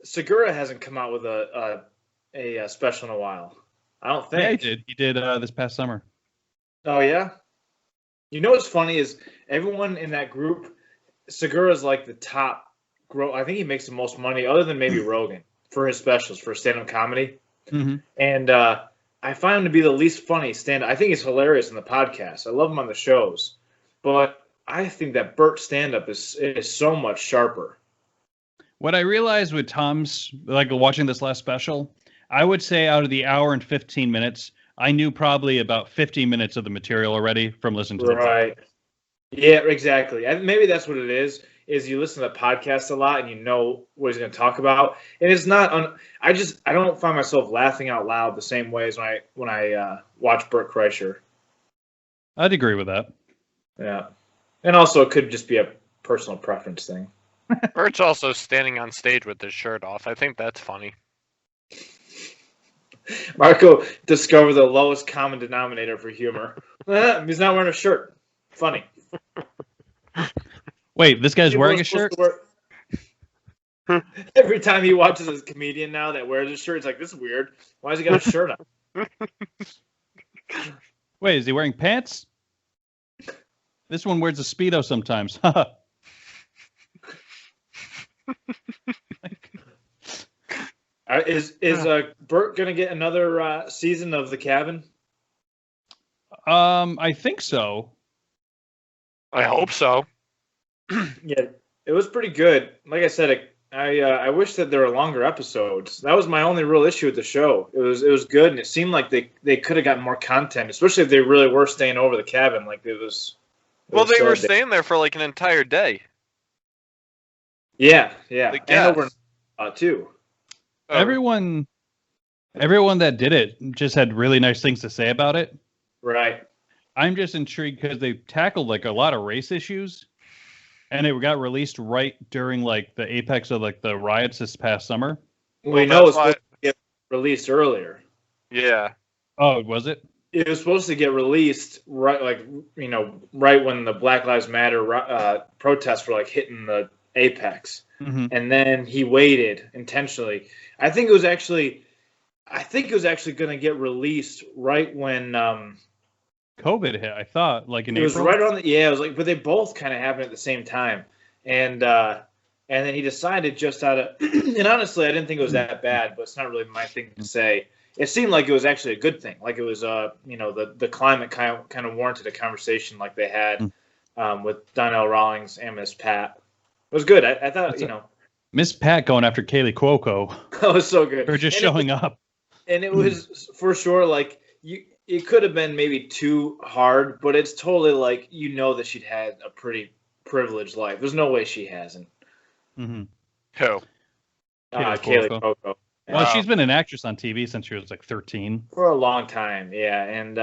Segura hasn't come out with a special in a while. I don't think. Yeah, he did. He did this past summer. Oh yeah. You know what's funny is everyone in that group, Segura's the top. I think he makes the most money, other than maybe Rogan, for his specials for stand-up comedy. Mm-hmm. And I find him to be the least funny stand-up. I think he's hilarious in the podcast. I love him on the shows, but I think that Bert stand-up is so much sharper. What I realized with Tom's, watching this last special, I would say out of the hour and 15 minutes, I knew probably about 15 minutes of the material already from listening to the podcast. Yeah, exactly. Maybe that's what it is you listen to the podcast a lot and you know what he's going to talk about. And it's not I don't find myself laughing out loud the same way as when I watch Bert Kreischer. I'd agree with that. Yeah. And also it could just be a personal preference thing. Bert's also standing on stage with his shirt off. I think that's funny. Marco discovered the lowest common denominator for humor. He's not wearing a shirt. Funny. Wait, this guy's wearing a shirt? Every time he watches a comedian now that wears a shirt, it's this is weird. Why has he got a shirt on? Wait, is he wearing pants? This one wears a Speedo sometimes. All Is Bert gonna get another season of The Cabin? I think so. I hope so. Yeah, it was pretty good. Like I said, I wish that there were longer episodes. That was my only real issue with the show. It was good, and it seemed like they could have gotten more content, especially if they really were staying over the cabin. Like it was. Well, they were staying there for like an entire day. Yeah, and over too. Oh. Everyone that did it just had really nice things to say about it. Right. I'm just intrigued because they tackled like a lot of race issues, and it got released right during like the apex of like the riots this past summer. We know it's supposed to get released earlier. Yeah. Oh, was it? It was supposed to get released right, like right when the Black Lives Matter protests were like hitting the apex, and then he waited intentionally. I think it was actually going to get released right when COVID hit. I thought like in April. It was right on the it was like, but they both kind of happened at the same time, and then he decided just out of and honestly, I didn't think it was that bad, but it's not really my thing to say. It seemed like it was actually a good thing. Like it was, the climate kind of warranted a conversation like they had with Donnell Rawlings and Miss Pat. It was good. I thought, Miss Pat going after Kaylee Cuoco. That was so good. Or just showing up. And it was for sure like it could have been maybe too hard, but it's totally like that she'd had a pretty privileged life. There's no way she hasn't. Who? Kaylee Cuoco. Well, she's been an actress on TV since she was like 13. For a long time, yeah, and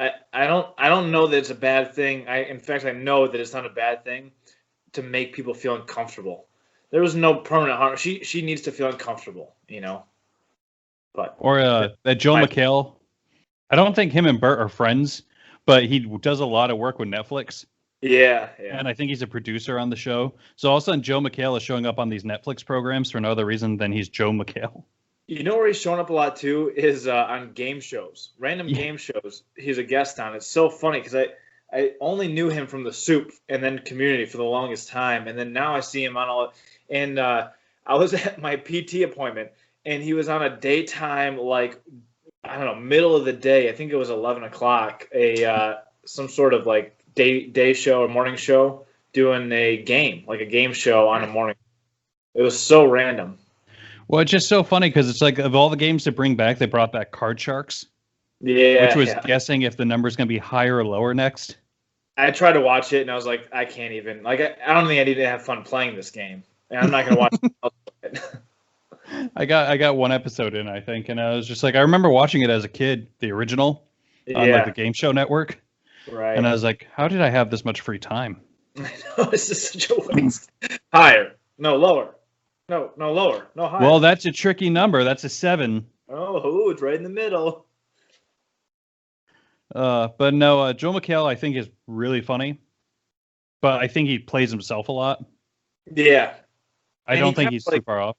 I don't know that it's a bad thing. In fact, I know that it's not a bad thing to make people feel uncomfortable. There was no permanent harm. She needs to feel uncomfortable, But that Joe McHale. I don't think him and Bert are friends, but he does a lot of work with Netflix. Yeah. And I think he's a producer on the show. So all of a sudden, Joe McHale is showing up on these Netflix programs for no other reason than he's Joe McHale. You know where he's showing up a lot too is on game shows, random game shows. He's a guest on. It's so funny because I only knew him from The Soup and then Community for the longest time, and then now I see him on all. And I was at my PT appointment, and he was on a daytime, like I don't know, middle of the day. I think it was 11 o'clock. Some sort of like day show or morning show doing a game show on a morning. It was so random. Well, it's just so funny because it's like of all the games to bring back, they brought back Card Sharks. Yeah. Which was guessing if the number's going to be higher or lower next. I tried to watch it and I was like, I can't even. Like, I don't think I need to have fun playing this game. And I'm not going to watch it. I got one episode in, I think, and I was just like, I remember watching it as a kid, the original, on like the Game Show Network. Right. And I was like, how did I have this much free time? I know, this is such a waste. Higher. No, lower. No, lower. No, higher. Well, that's a tricky number. That's a 7. Oh, it's right in the middle. But no, Joe McHale, I think, is really funny. But I think he plays himself a lot. Yeah. I don't think he's too far off.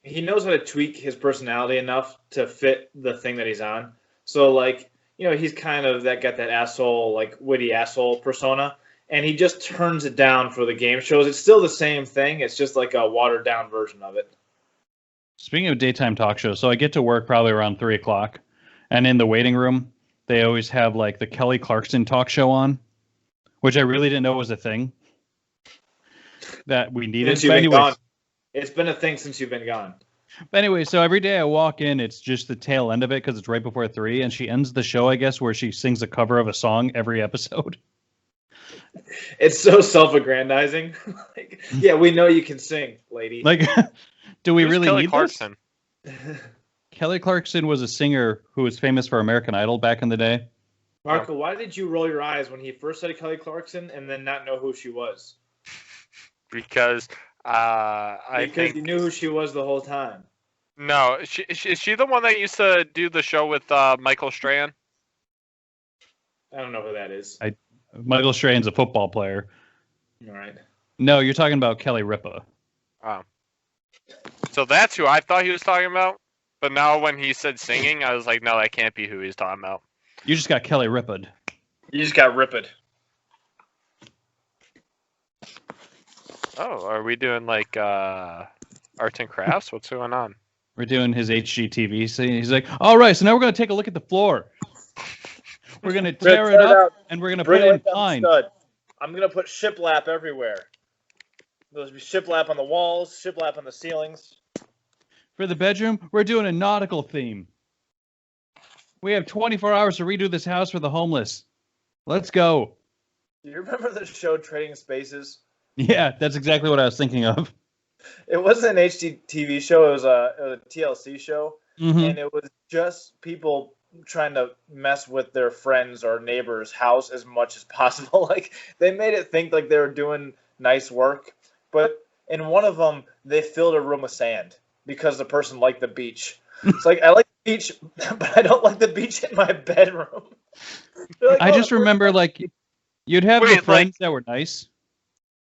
He knows how to tweak his personality enough to fit the thing that he's on. So, like, he's kind of got that asshole, like, witty asshole persona. And he just turns it down for the game shows. It's still the same thing. It's just like a watered down version of it. Speaking of daytime talk shows, so I get to work probably around 3 o'clock. And in the waiting room, they always have like the Kelly Clarkson talk show on, which I really didn't know was a thing that we needed. But anyways, it's been a thing since you've been gone. But anyway, so every day I walk in, it's just the tail end of it because it's right before 3. And she ends the show, I guess, where she sings a cover of a song every episode. It's so self-aggrandizing. Like, yeah, we know you can sing, lady. Like, do we really need Clarkson? This? Kelly Clarkson was a singer who was famous for American Idol back in the day. Marco, why did you roll your eyes when he first said Kelly Clarkson and then not know who she was? Because I think you knew who she was the whole time. No, is she the one that used to do the show with Michael Strahan? I don't know who that is. Michael Strahan's a football player. All right. No, you're talking about Kelly Ripa. Oh. So that's who I thought he was talking about. But now when he said singing, I was like, no, that can't be who he's talking about. You just got Kelly Ripa. You just got ripped. Oh, are we doing like Arts and crafts? What's going on? We're doing his HGTV scene. He's like, all right, so now we're going to take a look at the floor. We're going to tear it up, and we're going to put in pine. I'm going to put shiplap everywhere. There'll be shiplap on the walls, shiplap on the ceilings. For the bedroom, we're doing a nautical theme. We have 24 hours to redo this house for the homeless. Let's go. Do you remember the show Trading Spaces? Yeah, that's exactly what I was thinking of. It wasn't an HGTV show. It was a TLC show. And it was just people trying to mess with their friends or neighbor's house as much as possible. Like, they made it think like they were doing nice work. But in one of them, they filled a room with sand because the person liked the beach. It's like, I like the beach, but I don't like the beach in my bedroom. Like, I just remember, like, you'd have the friends that were nice.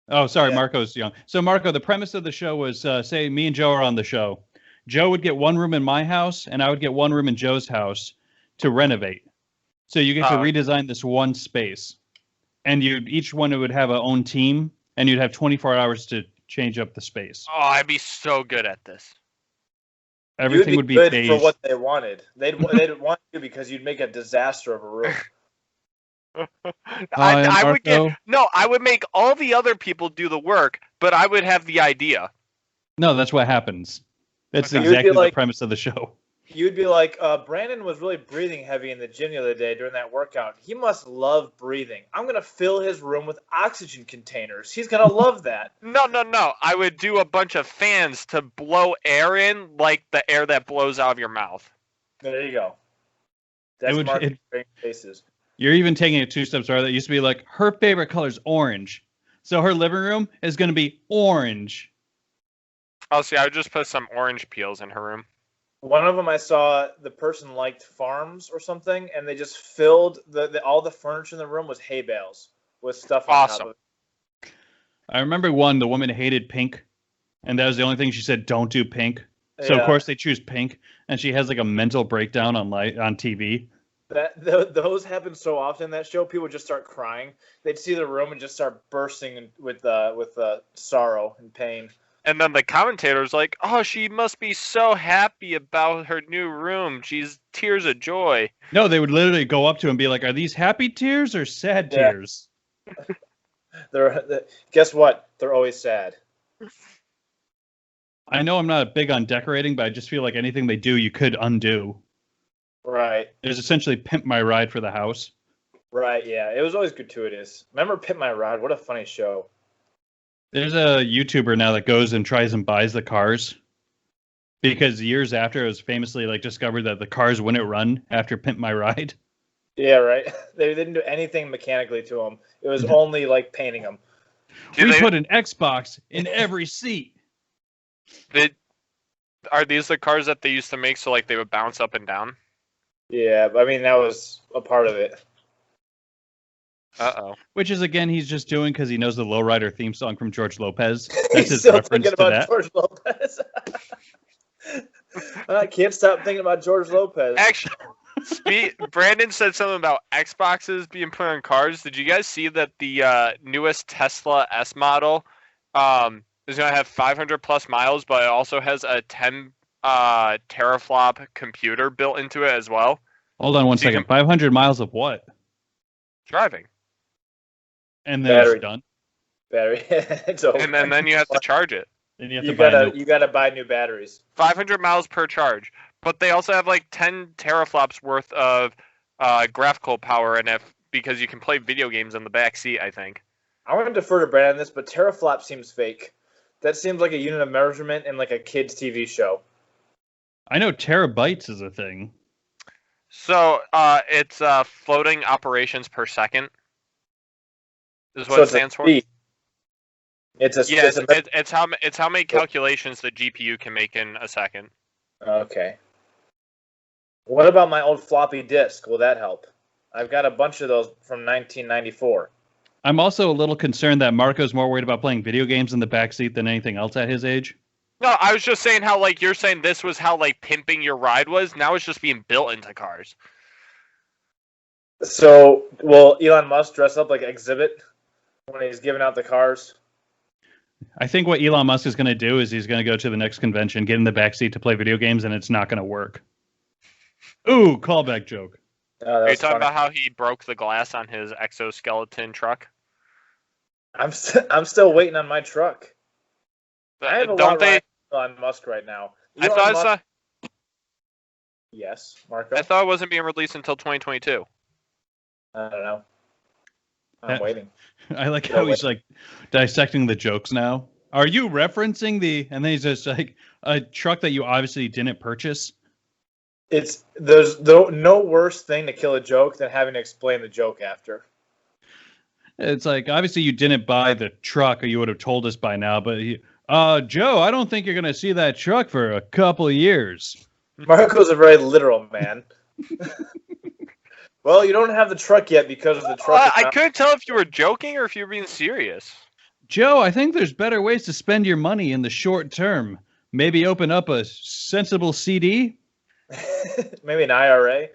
Oh, sorry, Marco's young. So, Marco, the premise of the show was, say, me and Joe are on the show. Joe would get one room in my house, and I would get one room in Joe's house to renovate. So you get to redesign this one space. And each one would have a own team, and you'd have 24 hours to change up the space. Oh, I'd be so good at this. Everything would be good beige. for what they wanted. They'd want you because you'd make a disaster of a room. I would make all the other people do the work, but I would have the idea. No, that's what happens. That's exactly the premise of the show. You'd be like, Brandon was really breathing heavy in the gym the other day during that workout. He must love breathing. I'm going to fill his room with oxygen containers. He's going to love that. No. I would do a bunch of fans to blow air in like the air that blows out of your mouth. There you go. That's marketing faces. You're even taking it 2 steps further. It used to be like, her favorite color is orange. So her living room is going to be orange. Oh, see, I would just put some orange peels in her room. One of them I saw, the person liked farms or something, and they just filled all the furniture in the room was hay bales with stuff on top of it. I remember the woman hated pink, and that was the only thing she said, don't do pink. So, of course, they choose pink, and she has like a mental breakdown on TV. Those happen so often in that show, people would just start crying. They'd see the room and just start bursting with sorrow and pain. And then the commentator's like, oh, she must be so happy about her new room. She's tears of joy. No, they would literally go up to him and be like, are these happy tears or sad tears? Guess what? They're always sad. I know I'm not big on decorating, but I just feel like anything they do, you could undo. Right. There's essentially Pimp My Ride for the house. Right, yeah. It was always gratuitous. Remember Pimp My Ride? What a funny show. There's a YouTuber now that goes and tries and buys the cars because years after it was famously like discovered that the cars wouldn't run after Pimp My Ride. Yeah, right. They didn't do anything mechanically to them. It was only like painting them. We put an Xbox in every seat. Are these the cars that they used to make so like they would bounce up and down? Yeah, I mean that was a part of it. Uh-oh. Which is, again, he's just doing because he knows the Lowrider theme song from George Lopez. That's his reference to that. George Lopez. I can't stop thinking about George Lopez. Actually, Brandon said something about Xboxes being put on cars. Did you guys see that the newest Tesla S model is going to have 500 plus miles, but it also has a 10 teraflop computer built into it as well? Hold on one second. 500 miles of what? Driving. And then it's done. Battery. It's over. And then you have to charge it. And you gotta buy new batteries. 500 miles per charge. But they also have like 10 teraflops worth of graphical power in it because you can play video games in the back seat, I think. I want to defer to Brad on this, but teraflop seems fake. That seems like a unit of measurement in like a kid's TV show. I know terabytes is a thing. So it's floating operations per second. Is what it stands for. It's how many calculations the GPU can make in a second. Okay. What about my old floppy disk? Will that help? I've got a bunch of those from 1994. I'm also a little concerned that Marco's more worried about playing video games in the backseat than anything else at his age. No, I was just saying how like you're saying this was how like pimping your ride was. Now it's just being built into cars. So will Elon Musk dress up like Exhibit when he's giving out the cars? I think what Elon Musk is going to do is he's going to go to the next convention, get in the backseat to play video games, and it's not going to work. Ooh, callback joke. Are you talking about how he broke the glass on his exoskeleton truck? I'm still waiting on my truck. I have a lot of Elon Musk right now. Yes, Marco. I thought it wasn't being released until 2022. I don't know. I'm waiting. I like how he's like dissecting the jokes now. Are you referencing the? And then he's just like a truck that you obviously didn't purchase. There's no worse thing to kill a joke than having to explain the joke after. It's like, obviously you didn't buy the truck or you would have told us by now, but Joe, I don't think you're going to see that truck for a couple of years. Marco's a very literal man. Well, you don't have the truck yet because of the truck. I couldn't tell if you were joking or if you were being serious. Joe, I think there's better ways to spend your money in the short term. Maybe open up a sensible CD? Maybe an IRA?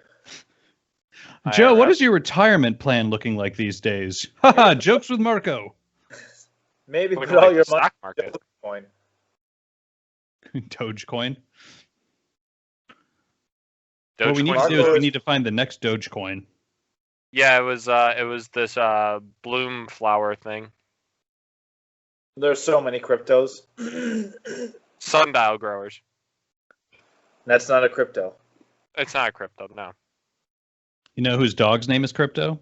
Joe, what is your retirement plan looking like these days? Haha, jokes with Marco. Maybe put all your money in Dogecoin. Dogecoin? What we need to do is we need to find the next Dogecoin. Yeah, it was this bloom flower thing. There's so many cryptos. Sundial growers. That's not a crypto. It's not a crypto, no. You know whose dog's name is Crypto?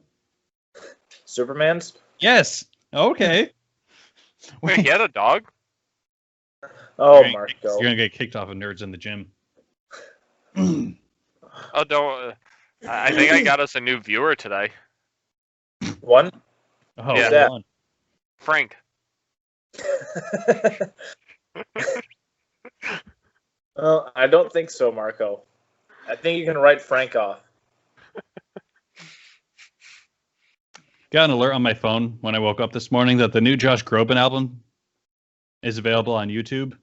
Superman's? Yes. Okay. Wait, he had a dog? Oh, Marco. You're going to get kicked off of Nerds in the Gym. Oh, don't. I think I got us a new viewer today. One? Oh, yeah. One. Frank. Well, I don't think so, Marco. I think you can write Frank off. Got an alert on my phone when I woke up this morning that the new Josh Groban album is available on YouTube.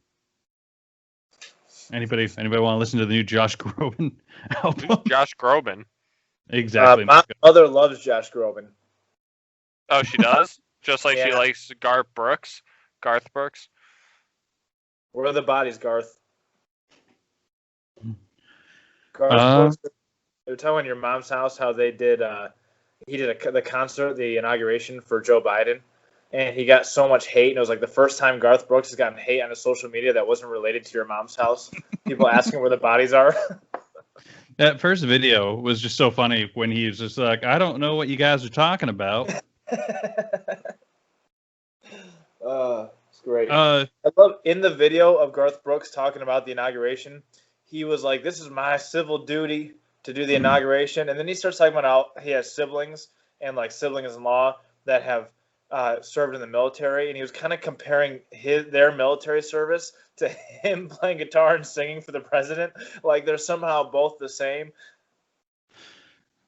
Anybody want to listen to the new Josh Groban album? Josh Groban. Exactly. My mother loves Josh Groban. Oh, she does? Just like Yeah. she likes Garth Brooks? Where are the bodies, Garth? Brooks. They were telling your mom's house how they did. He did the concert, the inauguration for Joe Biden, and he got so much hate. And it was like the first time Garth Brooks has gotten hate on his social media that wasn't related to your mom's house. People asking where the bodies are. That first video was just so funny when he was just like, I don't know what you guys are talking about. It's great. I love in the video of Garth Brooks talking about the inauguration, he was like, this is my civil duty to do the inauguration. And then he starts talking about how he has siblings and like siblings-in-law that have served in the military. And he was kind of comparing their military service to him playing guitar and singing for the president. Like they're somehow both the same.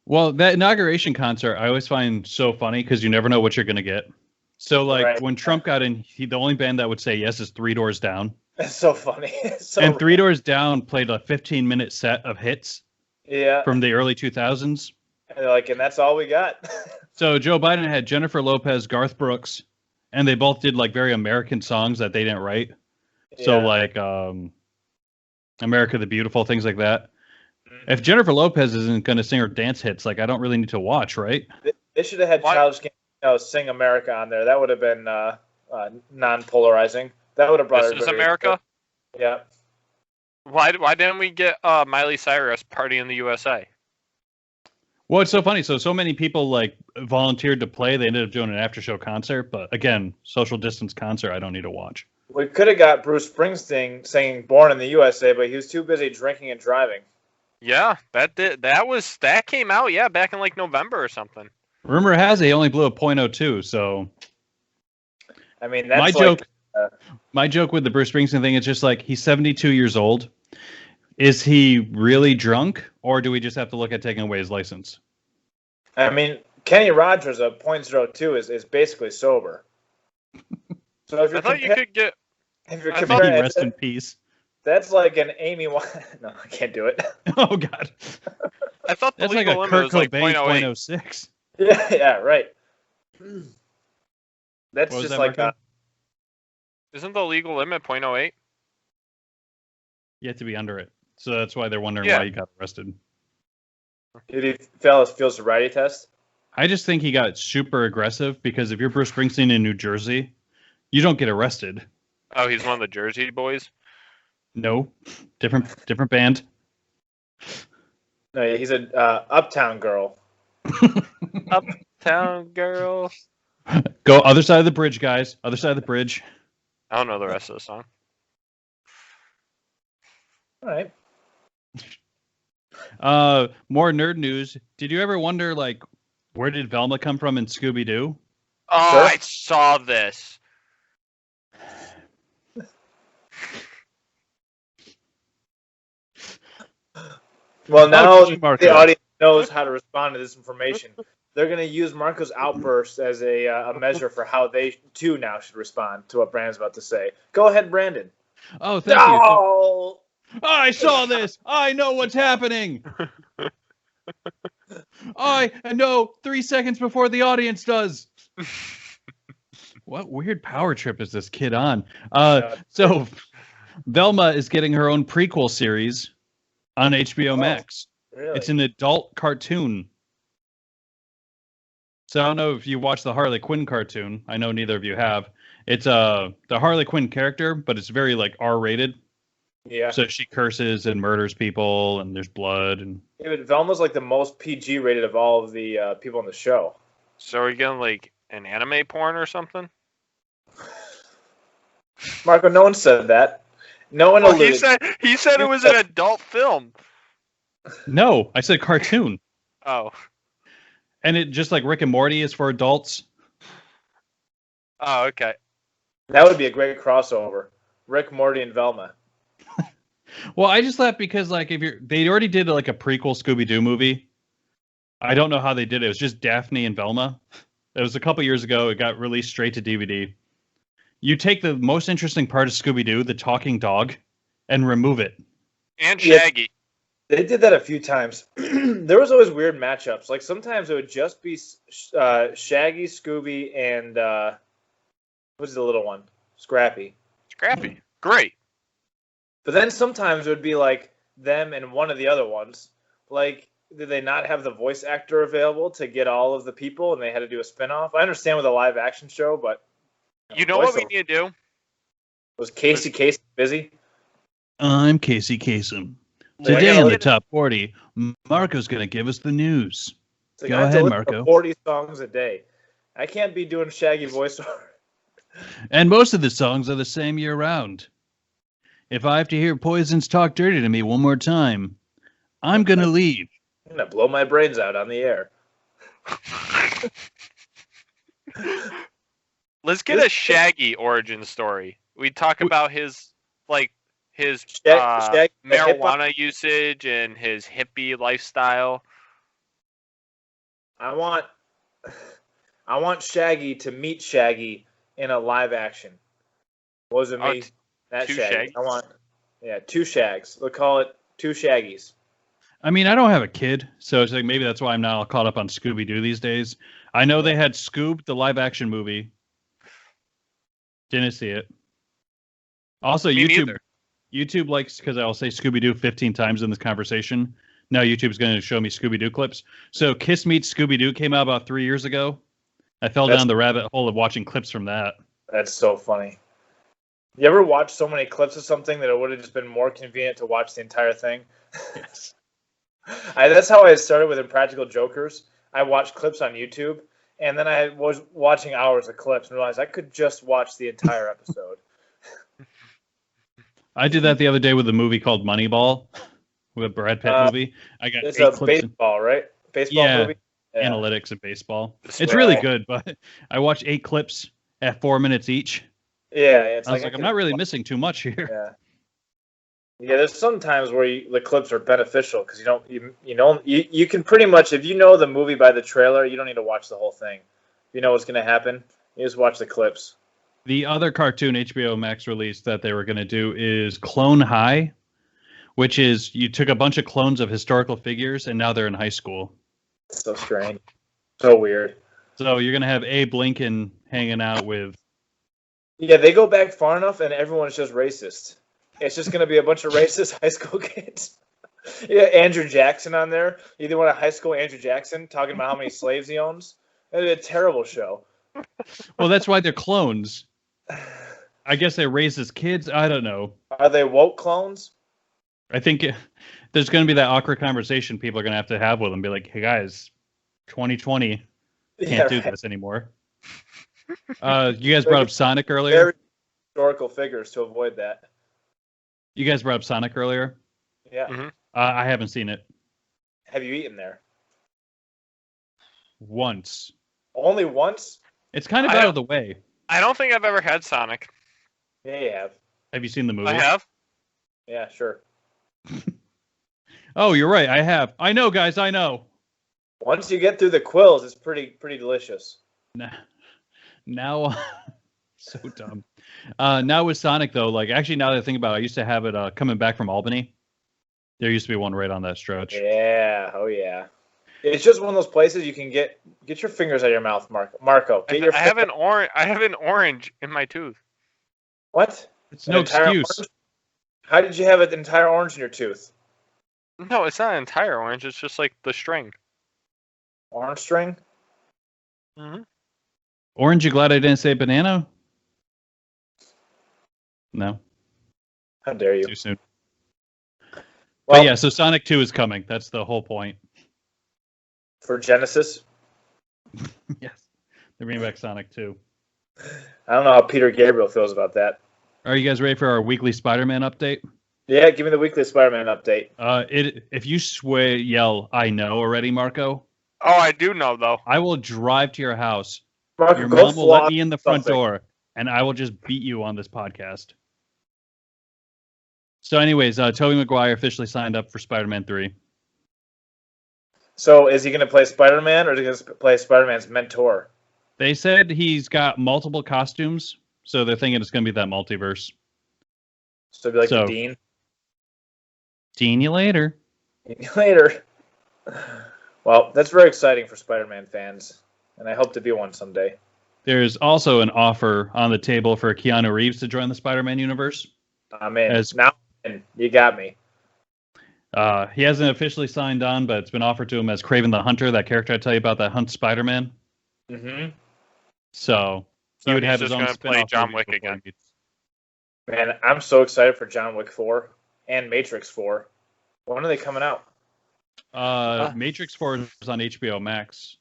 Well, that inauguration concert, I always find so funny because you never know what you're going to get. So, like, when Trump got in, the only band that would say yes is Three Doors Down. That's so funny. And Three Doors Down played a 15-minute set of hits from the early 2000s. And that's all we got. So Joe Biden had Jennifer Lopez, Garth Brooks, and they both did, like, very American songs that they didn't write. Yeah. So, like, America the Beautiful, things like that. If Jennifer Lopez isn't going to sing her dance hits, like, I don't really need to watch, right? They should have had Childish Gambino sing America on there. That would have been non-polarizing. That would have brought This is America? Yeah. Why didn't we get Miley Cyrus Party in the USA? Well, it's so funny. So many people, like, volunteered to play. They ended up doing an after-show concert. But, again, social distance concert, I don't need to watch. We could have got Bruce Springsteen singing Born in the USA, but he was too busy drinking and driving. Yeah, that came out, back in like November or something. Rumor has it he only blew a .02, so I mean that's my joke with the Bruce Springsteen thing is just like he's 72 years old. Is he really drunk, or do we just have to look at taking away his license? I mean, Kenny Rogers at .02 is basically sober. So if you're rest in peace. That's like an Amy. No, I can't do it. Oh God. I thought that's like a Kurt Cobain .06. Yeah, right. That's just like Isn't the legal limit .08? You have to be under it. So that's why they're wondering why he got arrested. Did he fail his field sobriety test? I just think he got super aggressive because if you're Bruce Springsteen in New Jersey, you don't get arrested. Oh, he's one of the Jersey boys? No. Different band. No, he's a Uptown Girl. Uptown Girl. Go other side of the bridge, guys. Other side of the bridge. I don't know the rest of the song. All right. More nerd news. Did you ever wonder, like, where did Velma come from in Scooby-Doo? Oh, sure. I saw this. Well, now the audience knows how to respond to this information. They're going to use Marco's outburst as a measure for how they, too, now should respond to what Brandon's about to say. Go ahead, Brandon. Oh, thank you. I saw this. I know what's happening. I know 3 seconds before the audience does. What weird power trip is this kid on? So Velma is getting her own prequel series on HBO Max. Really? It's an adult cartoon. So I don't know if you watched the Harley Quinn cartoon. I know neither of you have. It's the Harley Quinn character, but it's very like R-rated. Yeah. So she curses and murders people, and there's blood. And yeah, but Velma's like the most PG rated of all of the people on the show. So are you getting like an anime porn or something? Marco, no one said that. No one alluded. He said it was an adult film. No, I said cartoon. Oh. And it just like Rick and Morty is for adults. Oh, okay. That would be a great crossover. Rick, Morty, and Velma. Well, I just laughed because like they already did like a prequel Scooby-Doo movie. I don't know how they did it. It was just Daphne and Velma. It was a couple years ago. It got released straight to DVD. You take the most interesting part of Scooby-Doo, the talking dog, and remove it. And Shaggy. Yeah, they did that a few times. There was always weird matchups. Like sometimes it would just be Shaggy, Scooby, and what's the little one? Scrappy. Scrappy. Great. But then sometimes it would be like them and one of the other ones. Like, did they not have the voice actor available to get all of the people and they had to do a spinoff? I understand with a live action show, but... You know what we need to do? Was Casey Kasem busy? I'm Casey Kasem. Today on the Top 40, Marco's going to give us the news. Like, go ahead, Marco. 40 songs a day. I can't be doing Shaggy voiceover. And most of the songs are the same year round. If I have to hear Poisons talk dirty to me one more time, I'm going to leave. I'm going to blow my brains out on the air. Let's get a Shaggy origin story. We talk about his marijuana usage and his hippie lifestyle. I want Shaggy to meet Shaggy in a live action. Wasn't me. That Shaggy. I want, two Shags. We'll call it two Shaggies. I mean, I don't have a kid, so it's like maybe that's why I'm not all caught up on Scooby-Doo these days. I know they had Scoob, the live-action movie. Didn't see it. Also, YouTube likes, because I'll say Scooby-Doo 15 times in this conversation. Now YouTube's going to show me Scooby-Doo clips. So Kiss Meets Scooby-Doo came out about 3 years ago. I fell down the rabbit hole of watching clips from that. That's so funny. You ever watch so many clips of something that it would have just been more convenient to watch the entire thing? Yes. That's how I started with Impractical Jokers. I watched clips on YouTube, and then I was watching hours of clips and realized I could just watch the entire episode. I did that the other day with a movie called Moneyball, with a Brad Pitt movie. I got it's 8 a clips. Baseball, right? Baseball movie? Yeah, analytics and baseball. It's really good, but I watched 8 clips at 4 minutes each. Yeah, I was like, I'm not really missing too much here. Yeah, there's some times where the clips are beneficial because you can pretty much, if you know the movie by the trailer, you don't need to watch the whole thing. If you know what's going to happen, you just watch the clips. The other cartoon HBO Max release that they were going to do is Clone High, which is you took a bunch of clones of historical figures and now they're in high school. So strange. So weird. So you're going to have Abe Lincoln hanging out with Yeah, they go back far enough, and everyone's just racist. It's just gonna be a bunch of racist high school kids. Yeah, Andrew Jackson on there. You either want a high school Andrew Jackson talking about how many slaves he owns. That'd be a terrible show. Well, that's why they're clones. I guess they raise as kids. I don't know. Are they woke clones? I think there's going to be that awkward conversation people are going to have with them. Be like, hey, guys, 2020 can't do this anymore. You guys brought up Sonic earlier. Very historical figures to avoid that. You guys brought up Sonic earlier. Yeah. Mm-hmm. I haven't seen it. Have you eaten there? Once. Only once? It's kind of out of the way. I don't think I've ever had Sonic. Yeah, you have. Have you seen the movie? I have. Yeah, sure. Oh, you're right. I have. I know, guys. I know. Once you get through the quills, it's pretty delicious. Now, so dumb. Now with Sonic though, like actually now that I think about it, I used to have it coming back from Albany. There used to be one right on that stretch. Yeah. Oh yeah. It's just one of those places you can get your fingers out of your mouth, Marco. I have an orange in my tooth. What? It's no excuse. Orange? How did you have an entire orange in your tooth? No, it's not an entire orange. It's just like the string. Orange string? Mm-hmm. Orange, you glad I didn't say banana? No. How dare you? Too soon. Well, but yeah, so Sonic 2 is coming. That's the whole point. For Genesis? Yes. They're bringing back Sonic 2. I don't know how Peter Gabriel feels about that. Are you guys ready for our weekly Spider-Man update? Yeah, give me the weekly Spider-Man update. If you yell, I know already, Marco. Oh, I do know, though. I will drive to your house. Marco, your mom will let me in the front door, and I will just beat you on this podcast. So anyways, Tobey Maguire officially signed up for Spider-Man 3. So is he going to play Spider-Man, or is he going to play Spider-Man's mentor? They said he's got multiple costumes, so they're thinking it's going to be that multiverse. So it'll be like the Dean? Seen you later. See you later. Well, that's very exciting for Spider-Man fans, and I hope to be one someday. There's also an offer on the table for Keanu Reeves to join the Spider-Man universe. I'm in. Now you got me. He hasn't officially signed on, but it's been offered to him as Kraven the Hunter, that character I tell you about that hunts Spider-Man. Mm-hmm. So he would have his own play John Wick again. Man, I'm so excited for John Wick 4 and Matrix 4. When are they coming out? Matrix 4 is on HBO Max.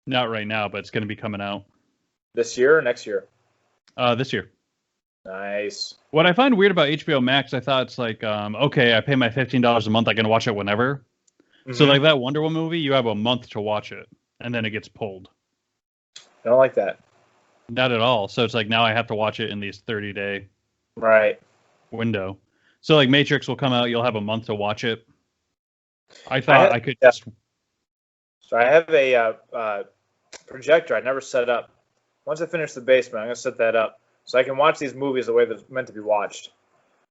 Not right now, but it's going to be coming out. This year or next year? This year. Nice. What I find weird about HBO Max, I thought it's like, okay, I pay my $15 a month, I can watch it whenever. Mm-hmm. So like that Wonder Woman movie, you have a month to watch it, and then it gets pulled. I don't like that. Not at all. So it's like now I have to watch it in these 30-day window. So like Matrix will come out, you'll have a month to watch it. I thought I could just... So I have a projector I never set up. Once I finish the basement, I'm going to set that up so I can watch these movies the way they're meant to be watched.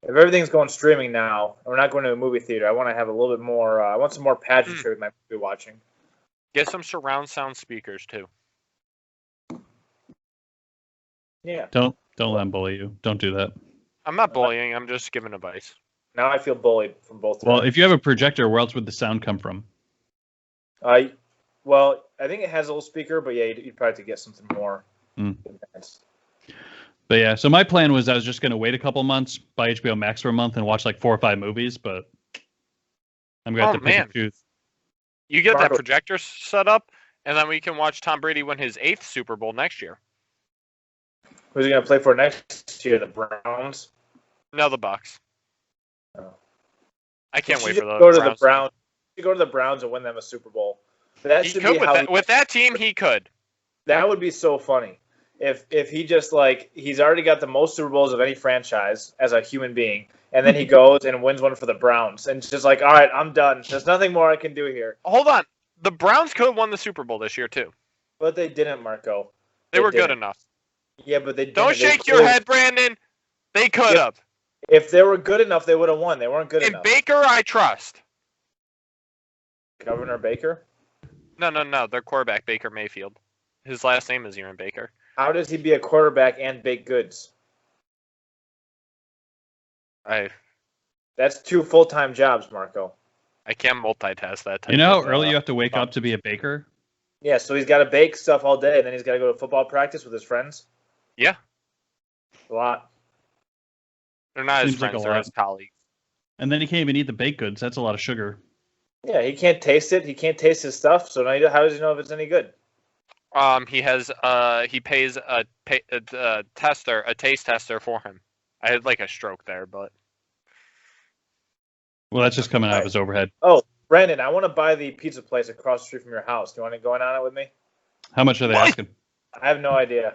If everything's going streaming now, and we're not going to a movie theater, I want to have a little bit more, I want some more pageantry with my movie watching. Get some surround sound speakers, too. Yeah. Don't let them bully you. Don't do that. I'm not bullying. I'm just giving advice. Now I feel bullied from both. Well, if you have a projector, where else would the sound come from? Well, I think it has a little speaker, but yeah, you'd probably have to get something more advanced. But yeah, so my plan was I was just going to wait a couple months, buy HBO Max for a month, and watch like 4 or 5 movies. But I'm going to have to pick and choose. You get that projector set up, and then we can watch Tom Brady win his 8th Super Bowl next year. Who's he going to play for next year? The Browns? No, the Bucks. Oh. I can't wait for those. Go to the Browns. You go to the Browns and win them a Super Bowl. That should be with that team, he could. That would be so funny. If he just he's already got the most Super Bowls of any franchise as a human being, and then he goes and wins one for the Browns, and just all right, I'm done. There's nothing more I can do here. Hold on, the Browns could have won the Super Bowl this year too, but they didn't, Marco. They were good enough. Yeah, but they didn't. Don't shake your head, Brandon. They could have. If they were good enough, they would have won. They weren't good enough. And Baker, I trust. Governor Baker? No. Their quarterback, Baker Mayfield. His last name is Aaron Baker. How does he be a quarterback and bake goods? That's 2 full-time jobs, Marco. I can't multitask that type. You know how early you have to wake up to be a baker? Yeah, so he's got to bake stuff all day, and then he's got to go to football practice with his friends. Yeah. A lot. They're not Seems his like friends, a they're lot. his colleagues. And then he can't even eat the baked goods. That's a lot of sugar. Yeah, he can't taste it. He can't taste his stuff, so now how does he know if it's any good? He pays a taste tester for him. I had like a stroke there, but Well, that's just coming out of his overhead. Oh, Brandon, I want to buy the pizza place across the street from your house. Do you want to go in on it with me? How much are they asking? I have no idea.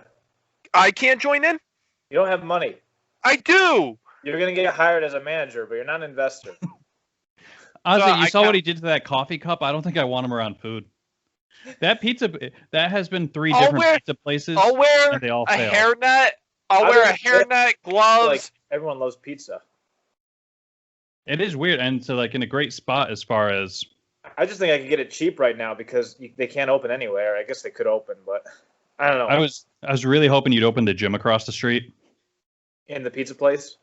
I can't join in? You don't have money. I do! You're going to get hired as a manager, but you're not an investor. Honestly, you saw what he did to that coffee cup? I don't think I want him around food. That has been 3 different pizza places. I'll wear and they all a fail. hairnet. I'll wear a hairnet, gloves. Like, everyone loves pizza. It is weird, and so like in a great spot as far as. I just think I could get it cheap right now because they can't open anywhere. I guess they could open, but I don't know. I was really hoping you'd open the gym across the street. In the pizza place?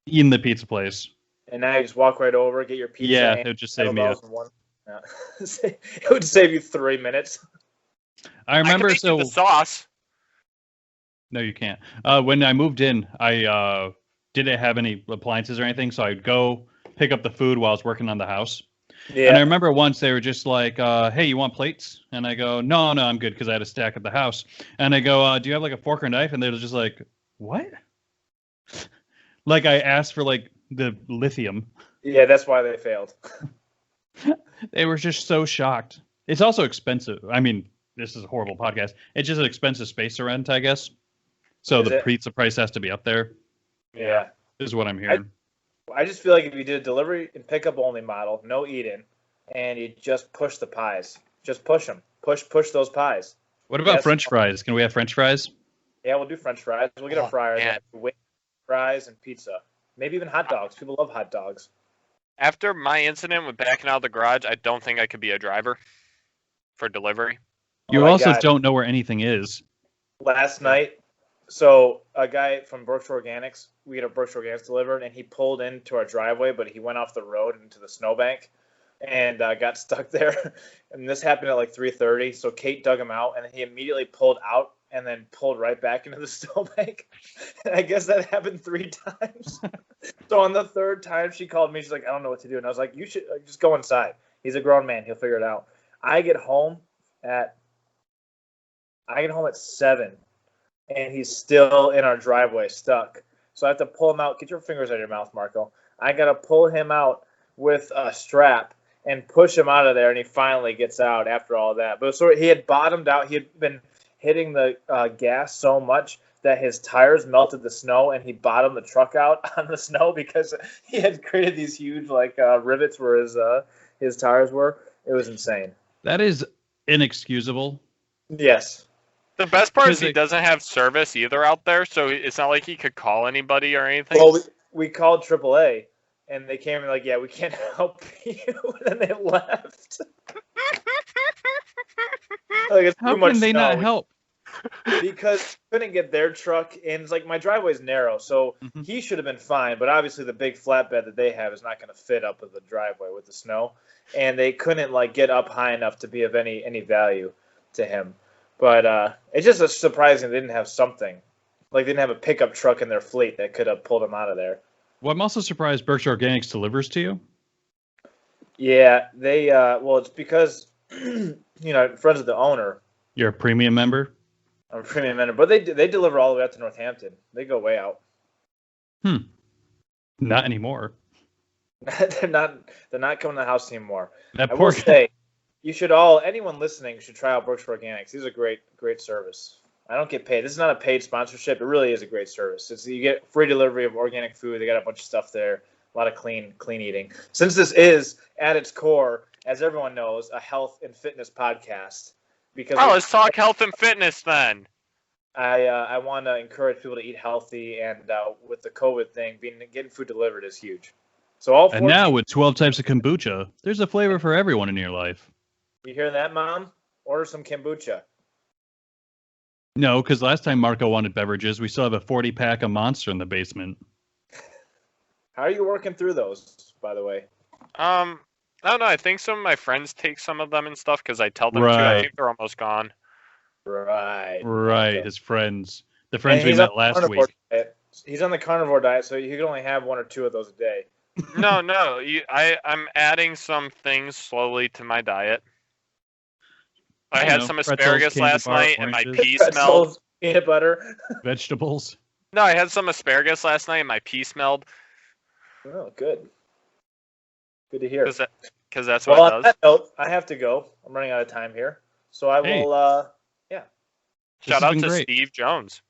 In the pizza place. And now you just walk right over, get your pizza. Yeah, it would just save me. Yeah. It would save you 3 minutes. I remember I can make you the sauce. No, you can't. When I moved in, I didn't have any appliances or anything, so I'd go pick up the food while I was working on the house. Yeah. And I remember once they were just like, hey, you want plates? And I go, no, I'm good, because I had a stack at the house. And I go, do you have like a fork or knife? And they were just like, what? Like I asked for like the lithium. Yeah, that's why they failed. They were just so shocked. It's also expensive. I mean, this is a horrible podcast. It's just an expensive space to rent, I guess. So the pizza price has to be up there. Yeah. Is what I'm hearing. I just feel like if you did a delivery and pickup only model, no eat-in, and you just push the pies. Just push them. Push those pies. What about French fries? Can we have French fries? Yeah, we'll do French fries. We'll get a fryer. Fries and pizza. Maybe even hot dogs. People love hot dogs. After my incident with backing out of the garage, I don't think I could be a driver for delivery. You also don't know where anything is. Last night, so a guy from Berkshire Organics, we had a Berkshire Organics delivered, and he pulled into our driveway, but he went off the road into the snowbank and got stuck there. And this happened at like 3:30, so Kate dug him out, and he immediately pulled out and then pulled right back into the snowbank. And I guess that happened 3 times. So on the 3rd time, she called me. She's like, I don't know what to do. And I was like, you should just go inside. He's a grown man. He'll figure it out. I get home at 7, and he's still in our driveway, stuck. So I have to pull him out. Get your fingers out of your mouth, Marco. I got to pull him out with a strap and push him out of there, and he finally gets out after all that. But he had bottomed out. He had been hitting the gas so much that his tires melted the snow, and he bottomed the truck out on the snow because he had created these huge rivets where his tires were. It was insane. That is inexcusable. Yes. The best part is he doesn't have service either out there, so it's not like he could call anybody or anything. Well, we called AAA, and they came and like, yeah, we can't help you, and then they left. How can they not help? Because couldn't get their truck in. It's like my driveway's narrow, so he should have been fine. But obviously, the big flatbed that they have is not going to fit up with the driveway with the snow, and they couldn't get up high enough to be of any value to him. But it's just surprising they didn't have something, they didn't have a pickup truck in their fleet that could have pulled him out of there. Well, I'm also surprised Berkshire Organics delivers to you. Yeah, they it's because friends of the owner. You're a premium member. I'm a premium member, but they deliver all the way out to Northampton. They go way out. Not anymore. They're not coming to the house anymore. I will say, anyone listening should try out Berkshire Organics. These are great service. I don't get paid. This is not a paid sponsorship. It really is a great service. You get free delivery of organic food. They got a bunch of stuff there. A lot of clean eating. Since this is at its core, as everyone knows, a health and fitness podcast. Let's talk health and fitness then. I want to encourage people to eat healthy, and with the COVID thing, getting food delivered is huge. So and now with 12 types of kombucha, there's a flavor for everyone in your life. You hear that, Mom? Order some kombucha. No, because last time Marco wanted beverages, we still have a 40-pack of Monster in the basement. How are you working through those, by the way? I don't know. I think some of my friends take some of them and stuff because I tell them to. Right. I think they're almost gone. Right. Right. Okay. His friends. The friends And we he's met on last carnivore week. diet. He's on the carnivore diet, so he can only have 1 or 2 of those a day. No. I'm adding some things slowly to my diet. I had some asparagus last night and my pee smelled. Peanut butter. Vegetables. No, I had some asparagus last night and my pee smelled. Oh, good. Good to hear. Because that's what it does. On that note, I have to go. I'm running out of time here. So I will, Shout out to Steve Jones.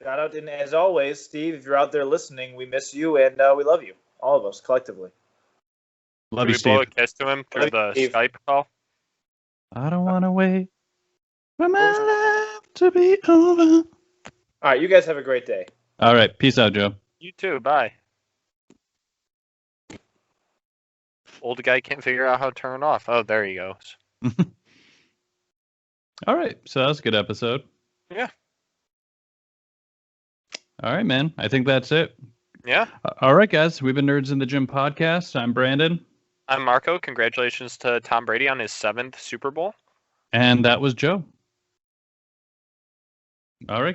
Shout out, and as always, Steve, if you're out there listening, we miss you and we love you. All of us, collectively. Love you, Steve. Steve. Blow a kiss to him through the Skype call? I don't want to wait for my life to be over. All right, you guys have a great day. All right, peace out, Joe. You too, bye. Old guy can't figure out how to turn it off. Oh, there he goes. All right, so that was a good episode. Yeah. All right, man. I think that's it. Yeah. All right, guys. We've been Nerds in the Gym podcast. I'm Brandon. I'm Marco. Congratulations to Tom Brady on his 7th Super Bowl. And that was Joe. All right, guys.